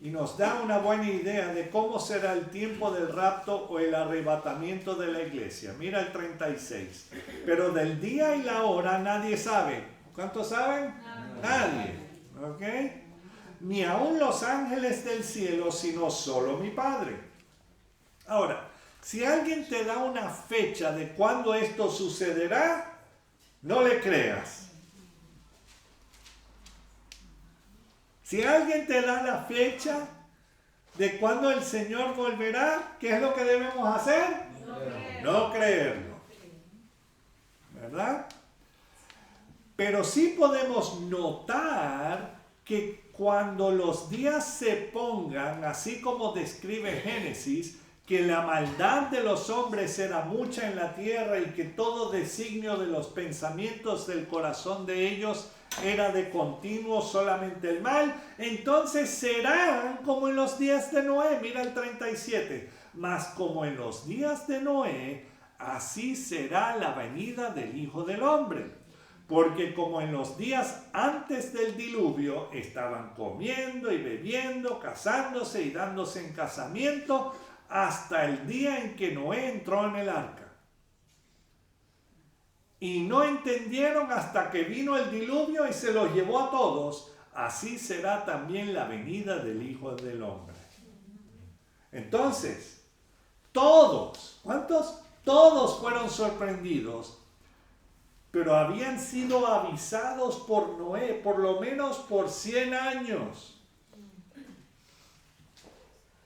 Y nos da una buena idea de cómo será el tiempo del rapto o el arrebatamiento de la iglesia. Mira el 36. Pero del día y la hora nadie sabe. ¿Cuántos saben? Nadie. ¿Ok? Ni aun los ángeles del cielo, sino solo mi Padre. Ahora, si alguien te da una fecha de cuándo esto sucederá, no le creas. Si alguien te da la fecha de cuándo el Señor volverá, ¿qué es lo que debemos hacer? No creerlo. ¿Verdad? Pero sí podemos notar que cuando los días se pongan, así como describe Génesis, que la maldad de los hombres era mucha en la tierra y que todo designio de los pensamientos del corazón de ellos era de continuo solamente el mal, entonces serán como en los días de Noé. Mira el 37. Mas como en los días de Noé, así será la venida del Hijo del Hombre. Porque como en los días antes del diluvio estaban comiendo y bebiendo, casándose y dándose en casamiento, hasta el día en que Noé entró en el arca. Y no entendieron hasta que vino el diluvio y se los llevó a todos. Así será también la venida del Hijo del Hombre. Entonces, todos, ¿cuántos? Todos fueron sorprendidos, pero habían sido avisados por Noé, por lo menos por 100 años.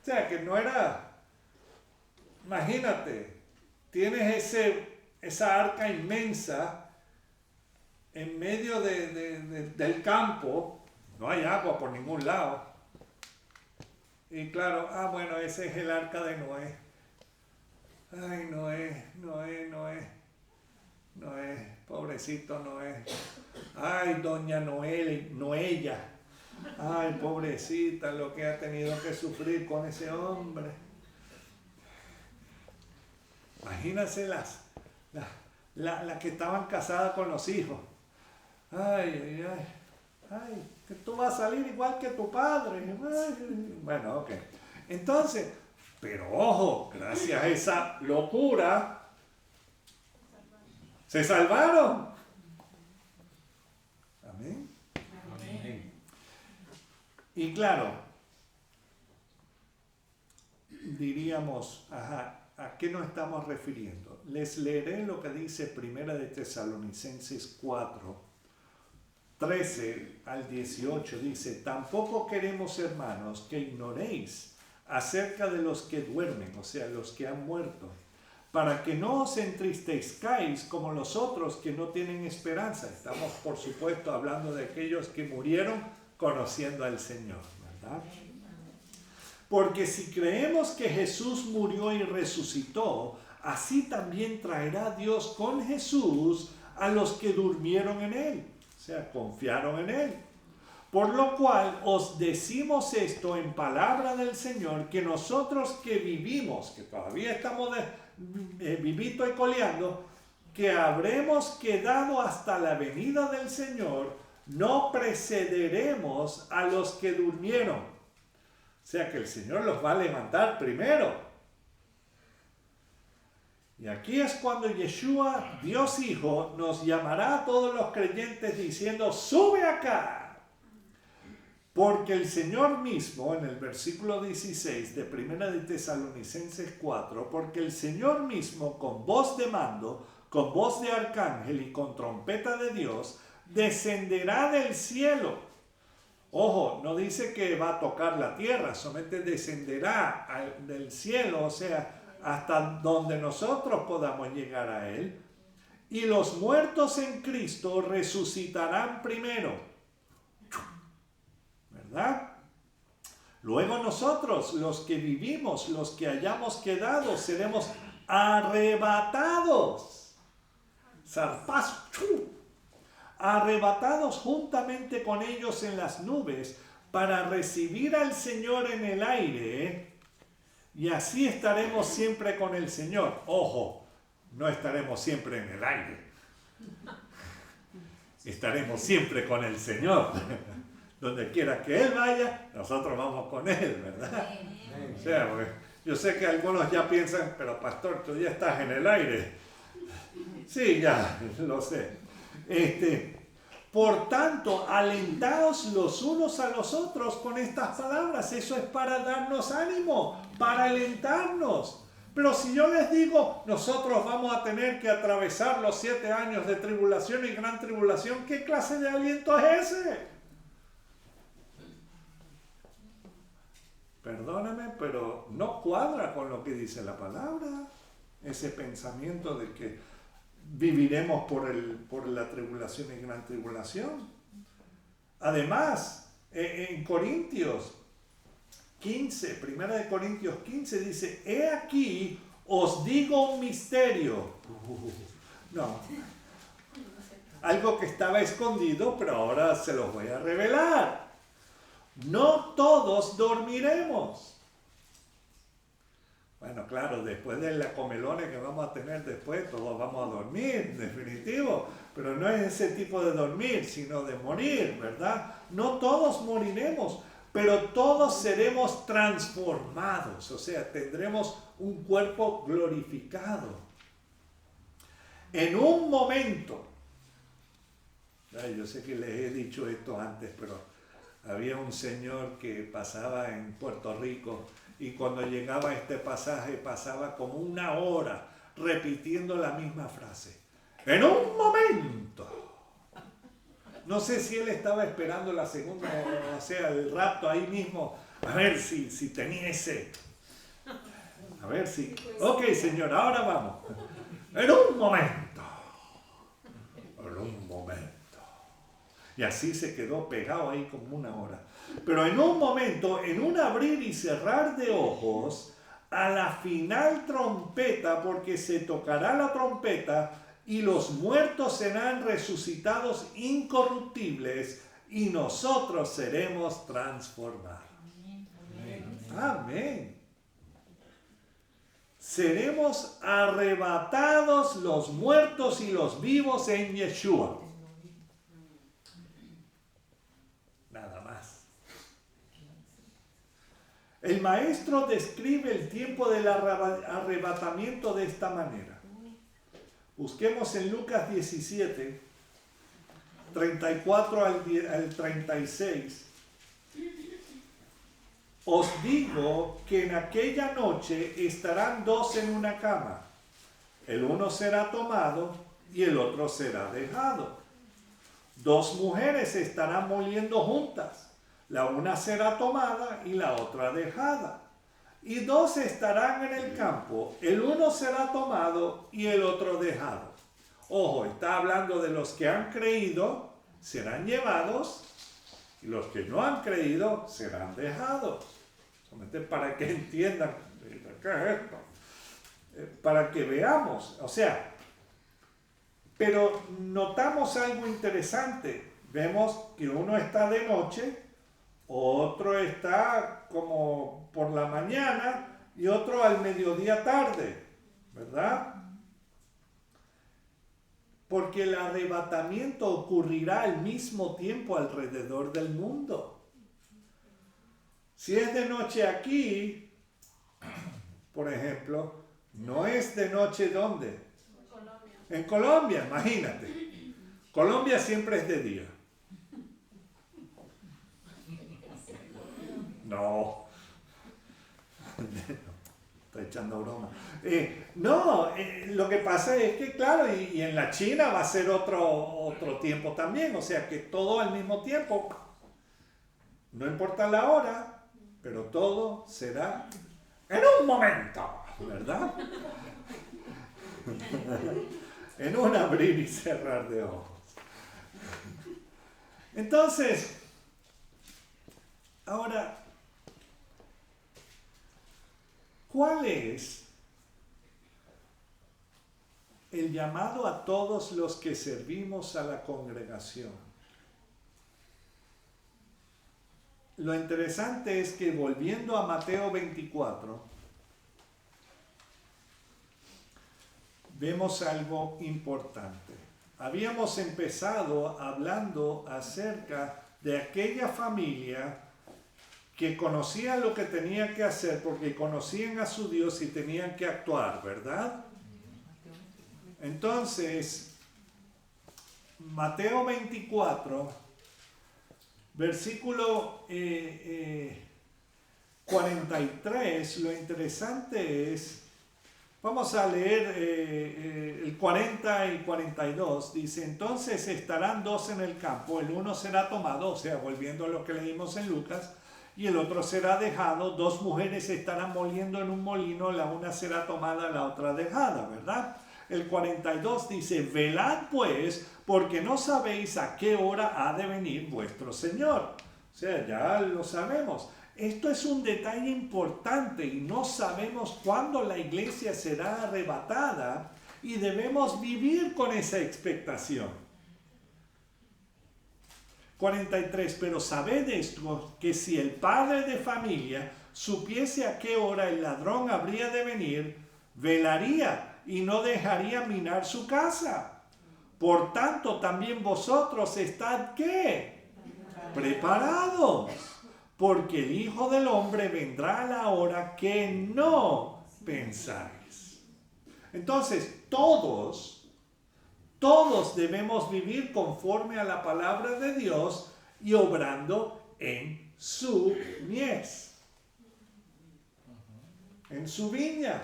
O sea, que no era, imagínate, tienes esa arca inmensa en medio del campo, no hay agua por ningún lado. Y claro, bueno, ese es el arca de Noé. Ay, Noé, pobrecito Noé. Ay, doña Noella. Ay, pobrecita, lo que ha tenido que sufrir con ese hombre. Imagínense las que estaban casadas con los hijos. Ay, que tú vas a salir igual que tu padre. Ay, bueno, ok. Entonces, pero ojo, gracias a esa locura, se salvaron. Amén. Amén. Y claro, diríamos, ¿a qué nos estamos refiriendo? Les leeré lo que dice 1 de Tesalonicenses 4, 13 al 18. Dice: tampoco queremos, hermanos, que ignoréis acerca de los que duermen, o sea, los que han muerto, para que no os entristezcáis como los otros que no tienen esperanza. Estamos, por supuesto, hablando de aquellos que murieron conociendo al Señor, ¿verdad? Porque si creemos que Jesús murió y resucitó, así también traerá Dios con Jesús a los que durmieron en Él, o sea, confiaron en Él. Por lo cual os decimos esto en palabra del Señor, que nosotros que vivimos, que todavía estamos vivito y coleando, que habremos quedado hasta la venida del Señor, no precederemos a los que durmieron. O sea que el Señor los va a levantar primero. Y aquí es cuando Yeshua, Dios Hijo, nos llamará a todos los creyentes diciendo: sube acá. Porque el Señor mismo, en el versículo 16 de 1 de Tesalonicenses 4, porque el Señor mismo con voz de mando, con voz de arcángel y con trompeta de Dios, descenderá del cielo. Ojo, no dice que va a tocar la tierra, solamente descenderá del cielo, o sea, hasta donde nosotros podamos llegar a Él. Y los muertos en Cristo resucitarán primero. ¿Verdad? Luego nosotros, los que vivimos, los que hayamos quedado, seremos arrebatados. Zarpazo. Arrebatados juntamente con ellos en las nubes para recibir al Señor en el aire, y así estaremos siempre con el Señor. Ojo, no estaremos siempre en el aire. Estaremos siempre con el Señor. Donde quiera que Él vaya, nosotros vamos con Él, ¿verdad? O sea, porque yo sé que algunos ya piensan, pero pastor, tú ya estás en el aire. Sí, ya, lo sé. Por tanto, alentaos los unos a los otros con estas palabras. Eso es para darnos ánimo, para alentarnos. Pero si yo les digo, nosotros vamos a tener que atravesar los 7 años de tribulación y gran tribulación, ¿qué clase de aliento es ese? Perdóname, pero no cuadra con lo que dice la palabra. Ese pensamiento de que viviremos por la tribulación y gran tribulación. Además, en Corintios 15, 1 Corintios 15 dice, he aquí os digo un misterio. No, algo que estaba escondido, pero ahora se los voy a revelar. No todos dormiremos. Bueno, claro, después de la comelona que vamos a tener después, todos vamos a dormir, definitivo. Pero no es ese tipo de dormir, sino de morir, ¿verdad? No todos moriremos, pero todos seremos transformados. O sea, tendremos un cuerpo glorificado. En un momento, yo sé que les he dicho esto antes, pero había un señor que pasaba en Puerto Rico y cuando llegaba a este pasaje pasaba como 1 hora repitiendo la misma frase. En un momento. No sé si él estaba esperando la segunda, o sea, el rapto ahí mismo, a ver si tenía ese. A ver si. Ok, señor, ahora vamos. En un momento. En un momento. Y así se quedó pegado ahí como 1 hora. Pero en un momento, en un abrir y cerrar de ojos, a la final trompeta, porque se tocará la trompeta, y los muertos serán resucitados incorruptibles, y nosotros seremos transformados. Amén. Seremos arrebatados los muertos y los vivos en Yeshua. Nada más. El maestro describe el tiempo del arrebatamiento de esta manera. Busquemos en Lucas 17, 34 al 36. Os digo que en aquella noche estarán 2 en una cama. El uno será tomado y el otro será dejado. 2 mujeres estarán moliendo juntas. La una será tomada y la otra dejada. Y 2 estarán en el campo. El uno será tomado y el otro dejado. Ojo, está hablando de los que han creído, serán llevados. Y los que no han creído serán dejados. Solamente para que entiendan, ¿qué es esto? Para que veamos, o sea, pero notamos algo interesante. Vemos que uno está de noche, otro está como por la mañana y otro al mediodía tarde, ¿verdad? Porque el arrebatamiento ocurrirá al mismo tiempo alrededor del mundo. Si es de noche aquí, por ejemplo, no es de noche ¿dónde? Colombia. En Colombia, imagínate. Colombia siempre es de día. No. Estoy echando broma. Lo que pasa es que, claro, y en la China va a ser otro tiempo también. O sea que todo al mismo tiempo. No importa la hora, pero todo será en un momento, ¿verdad? En un abrir y cerrar de ojos. Entonces, ahora, ¿cuál es el llamado a todos los que servimos a la congregación? Lo interesante es que volviendo a Mateo 24, vemos algo importante. habíamos empezado hablando acerca de aquella familia que conocían lo que tenían que hacer porque conocían a su Dios y tenían que actuar, ¿verdad? Entonces, Mateo 24, versículo 43, lo interesante es, vamos a leer el 40 y 42, dice, entonces estarán dos en el campo, el uno será tomado, o sea, volviendo a lo que leímos en Lucas, y el otro será dejado, dos mujeres estarán moliendo en un molino, la una será tomada, la otra dejada, ¿verdad? El 42 dice, velad pues, porque no sabéis a qué hora ha de venir vuestro Señor. O sea, ya lo sabemos. Esto es un detalle importante y no sabemos cuándo la iglesia será arrebatada y debemos vivir con esa expectación. 43, pero sabed esto, que si el padre de familia supiese a qué hora el ladrón habría de venir, velaría y no dejaría minar su casa. Por tanto, también vosotros estad, ¿qué? Preparados, porque el Hijo del Hombre vendrá a la hora que no pensáis. Entonces, todos debemos vivir conforme a la palabra de Dios y obrando en su mies, en su viña,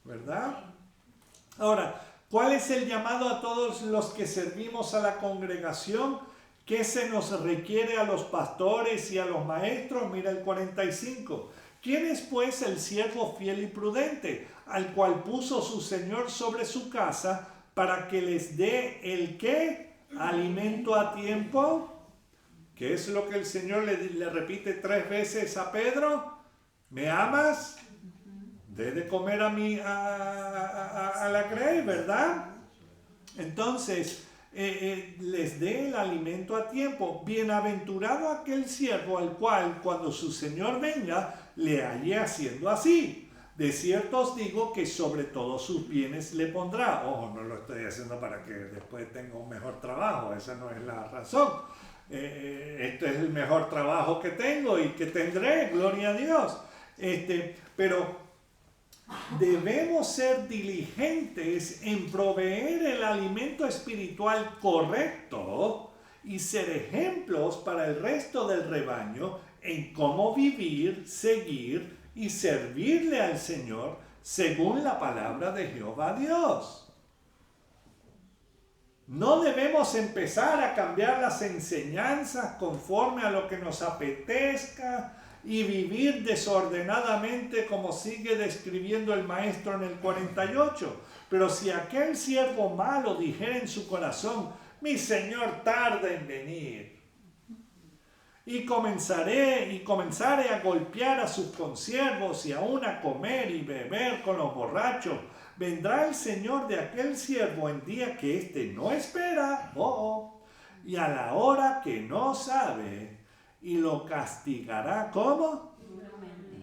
¿verdad? Ahora, ¿cuál es el llamado a todos los que servimos a la congregación? ¿Qué se nos requiere a los pastores y a los maestros? Mira el 45. ¿Quién es pues el siervo fiel y prudente, al cual puso su Señor sobre su casa, para que les dé el ¿qué? Alimento a tiempo? ¿Qué es lo que el Señor le repite 3 veces a Pedro? ¿Me amas? Dé de comer a la grey, ¿verdad? Entonces, les dé el alimento a tiempo. Bienaventurado aquel siervo al cual, cuando su Señor venga, le halle haciendo así. De cierto os digo que sobre todos sus bienes le pondrá. Ojo, no lo estoy haciendo para que después tenga un mejor trabajo, esa no es la razón. Este es el mejor trabajo que tengo y que tendré, gloria a Dios. Pero debemos ser diligentes en proveer el alimento espiritual correcto y ser ejemplos para el resto del rebaño en cómo vivir, seguir y servirle al Señor según la palabra de Jehová Dios. No debemos empezar a cambiar las enseñanzas conforme a lo que nos apetezca y vivir desordenadamente como sigue describiendo el maestro en el 48. Pero si aquel siervo malo dijera en su corazón, mi Señor tarda en venir, y comenzare a golpear a sus consiervos y aún a comer y beber con los borrachos, vendrá el Señor de aquel siervo en día que éste no espera, y a la hora que no sabe, y lo castigará, ¿cómo?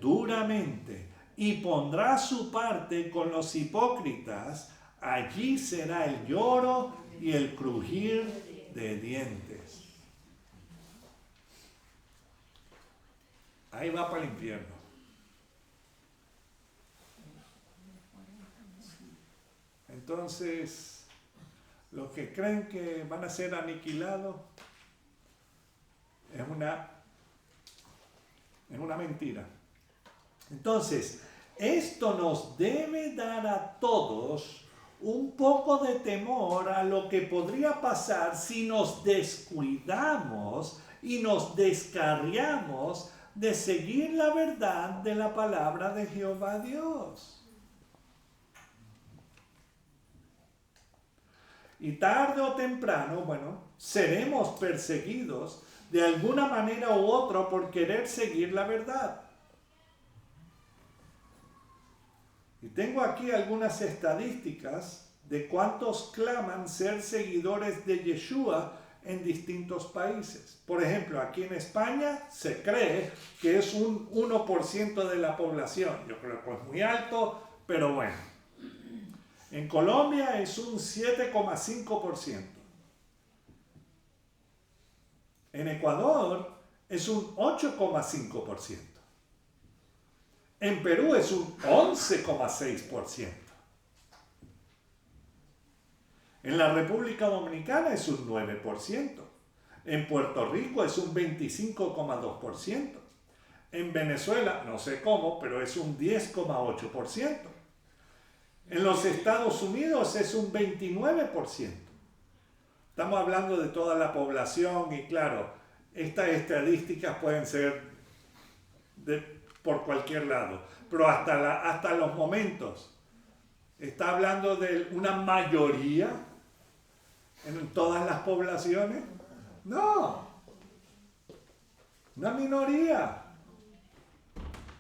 Duramente. Y pondrá su parte con los hipócritas, allí será el lloro y el crujir de dientes. Ahí va para el infierno. Entonces, los que creen que van a ser aniquilados es una mentira. Entonces, esto nos debe dar a todos un poco de temor a lo que podría pasar si nos descuidamos y nos descarriamos de seguir la verdad de la palabra de Jehová Dios. Y tarde o temprano, seremos perseguidos de alguna manera u otra por querer seguir la verdad. Y tengo aquí algunas estadísticas de cuántos claman ser seguidores de Yeshua en distintos países. Por ejemplo, aquí en España se cree que es un 1% de la población. Yo creo que es muy alto, pero bueno. En Colombia es un 7,5%. En Ecuador es un 8,5%. En Perú es un 11,6%. En la República Dominicana es un 9%. En Puerto Rico es un 25,2%. En Venezuela, no sé cómo, pero es un 10,8%. En los Estados Unidos es un 29%. Estamos hablando de toda la población y claro, estas estadísticas pueden ser por cualquier lado, pero hasta los momentos. ¿Está hablando de una mayoría en todas las poblaciones? No, una minoría.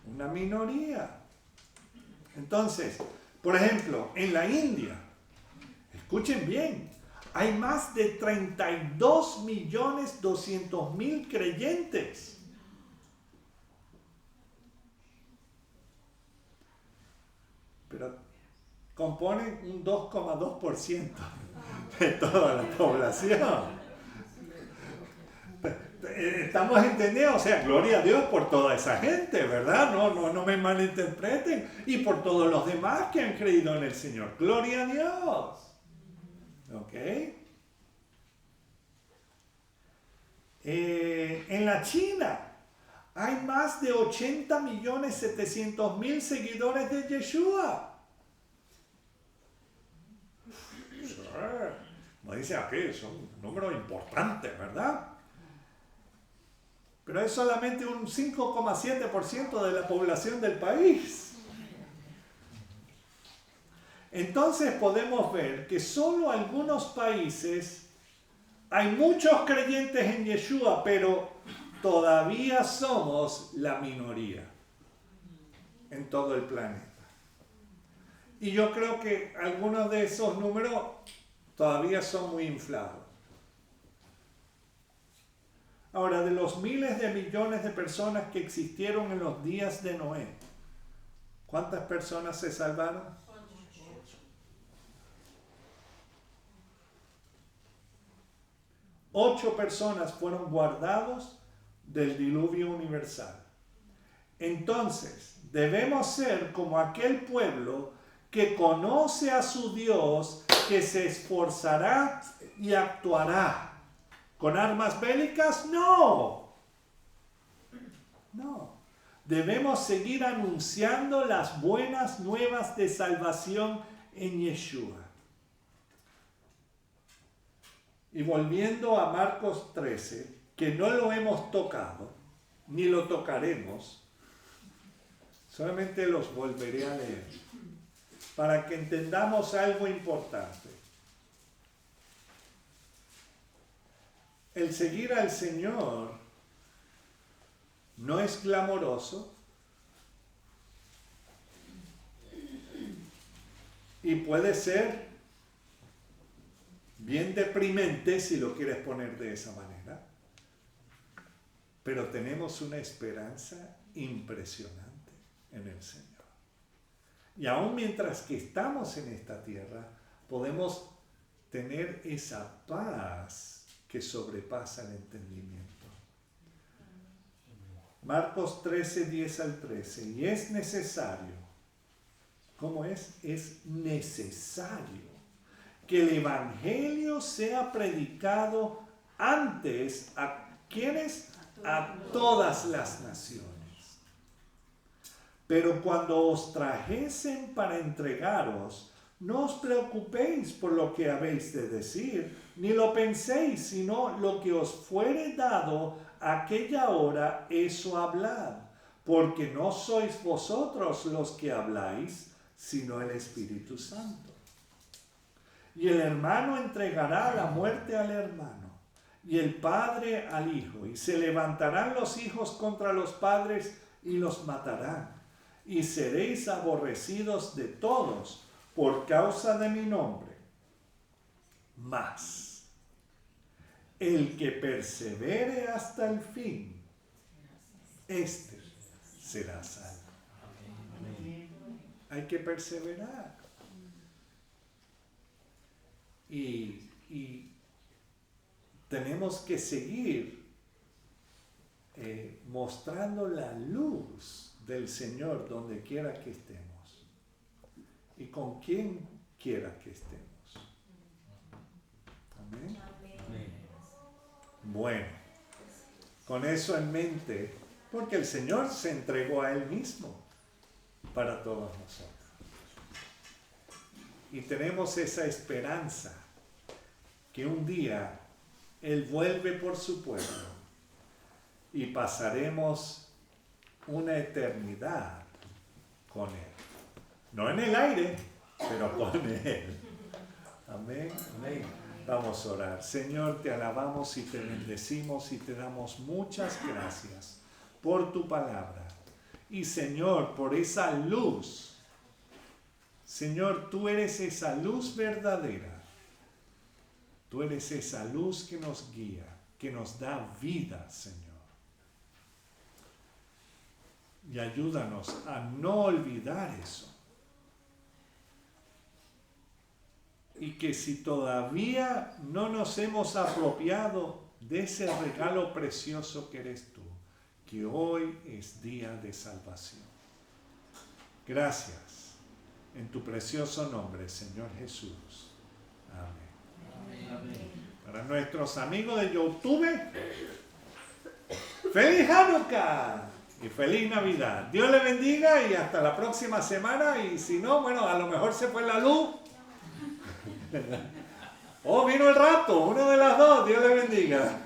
Una minoría. Entonces, por ejemplo, en la India, escuchen bien, hay más de 32.200.000 creyentes. Pero componen un 2,2% de toda la población. Estamos entendiendo, o sea, gloria a Dios por toda esa gente, ¿verdad? No me malinterpreten. Y por todos los demás que han creído en el Señor. Gloria a Dios. ¿Ok? En la China hay más de 80.700.000 seguidores de Yeshua. Como dice aquí, son un número importante, ¿verdad? Pero es solamente un 5,7% de la población del país. Entonces podemos ver que solo algunos países hay muchos creyentes en Yeshua, pero todavía somos la minoría en todo el planeta. Y yo creo que algunos de esos números todavía son muy inflados. Ahora, de los miles de millones de personas que existieron en los días de Noé, ¿cuántas personas se salvaron? 8 personas fueron guardados del diluvio universal. Entonces, debemos ser como aquel pueblo que conoce a su Dios, que se esforzará y actuará. ¿Con armas bélicas? No. No. Debemos seguir anunciando las buenas nuevas de salvación en Yeshua. Y volviendo a Marcos 13, que no lo hemos tocado, ni lo tocaremos, solamente los volveré a leer, para que entendamos algo importante. El seguir al Señor no es glamoroso y puede ser bien deprimente si lo quieres poner de esa manera, pero tenemos una esperanza impresionante en el Señor. Y aún mientras que estamos en esta tierra, podemos tener esa paz que sobrepasa el entendimiento. Marcos 13, 10 al 13. Y es necesario, ¿cómo es? Es necesario que el Evangelio sea predicado antes a ¿quiénes? A todas las naciones. Pero cuando os trajesen para entregaros, no os preocupéis por lo que habéis de decir, ni lo penséis, sino lo que os fuere dado aquella hora, eso hablad, porque no sois vosotros los que habláis, sino el Espíritu Santo. Y el hermano entregará la muerte al hermano, y el padre al hijo, y se levantarán los hijos contra los padres y los matarán, y seréis aborrecidos de todos por causa de mi nombre. Mas el que persevere hasta el fin, este será salvo. Hay que perseverar. y tenemos que seguir mostrando la luz del Señor donde quiera que estemos y con quien quiera que estemos. Amén. Bueno, con eso en mente, porque el Señor se entregó a Él mismo para todos nosotros. Y tenemos esa esperanza que un día Él vuelve por su pueblo y pasaremos una eternidad con Él. No en el aire, pero con Él. Amén. Amén. Vamos a orar. Señor, te alabamos y te bendecimos y te damos muchas gracias por tu palabra. Y Señor, por esa luz. Señor, tú eres esa luz verdadera. Tú eres esa luz que nos guía, que nos da vida, Señor. Y ayúdanos a no olvidar eso. Y que si todavía no nos hemos apropiado de ese regalo precioso que eres tú, que hoy es día de salvación. Gracias. En tu precioso nombre, Señor Jesús. Amén. Amén. Para nuestros amigos de YouTube, ¡feliz Hanukkah! Y feliz Navidad. Dios le bendiga y hasta la próxima semana. Y si no, bueno, a lo mejor se fue la luz. O vino el rapto, una de las dos. Dios le bendiga.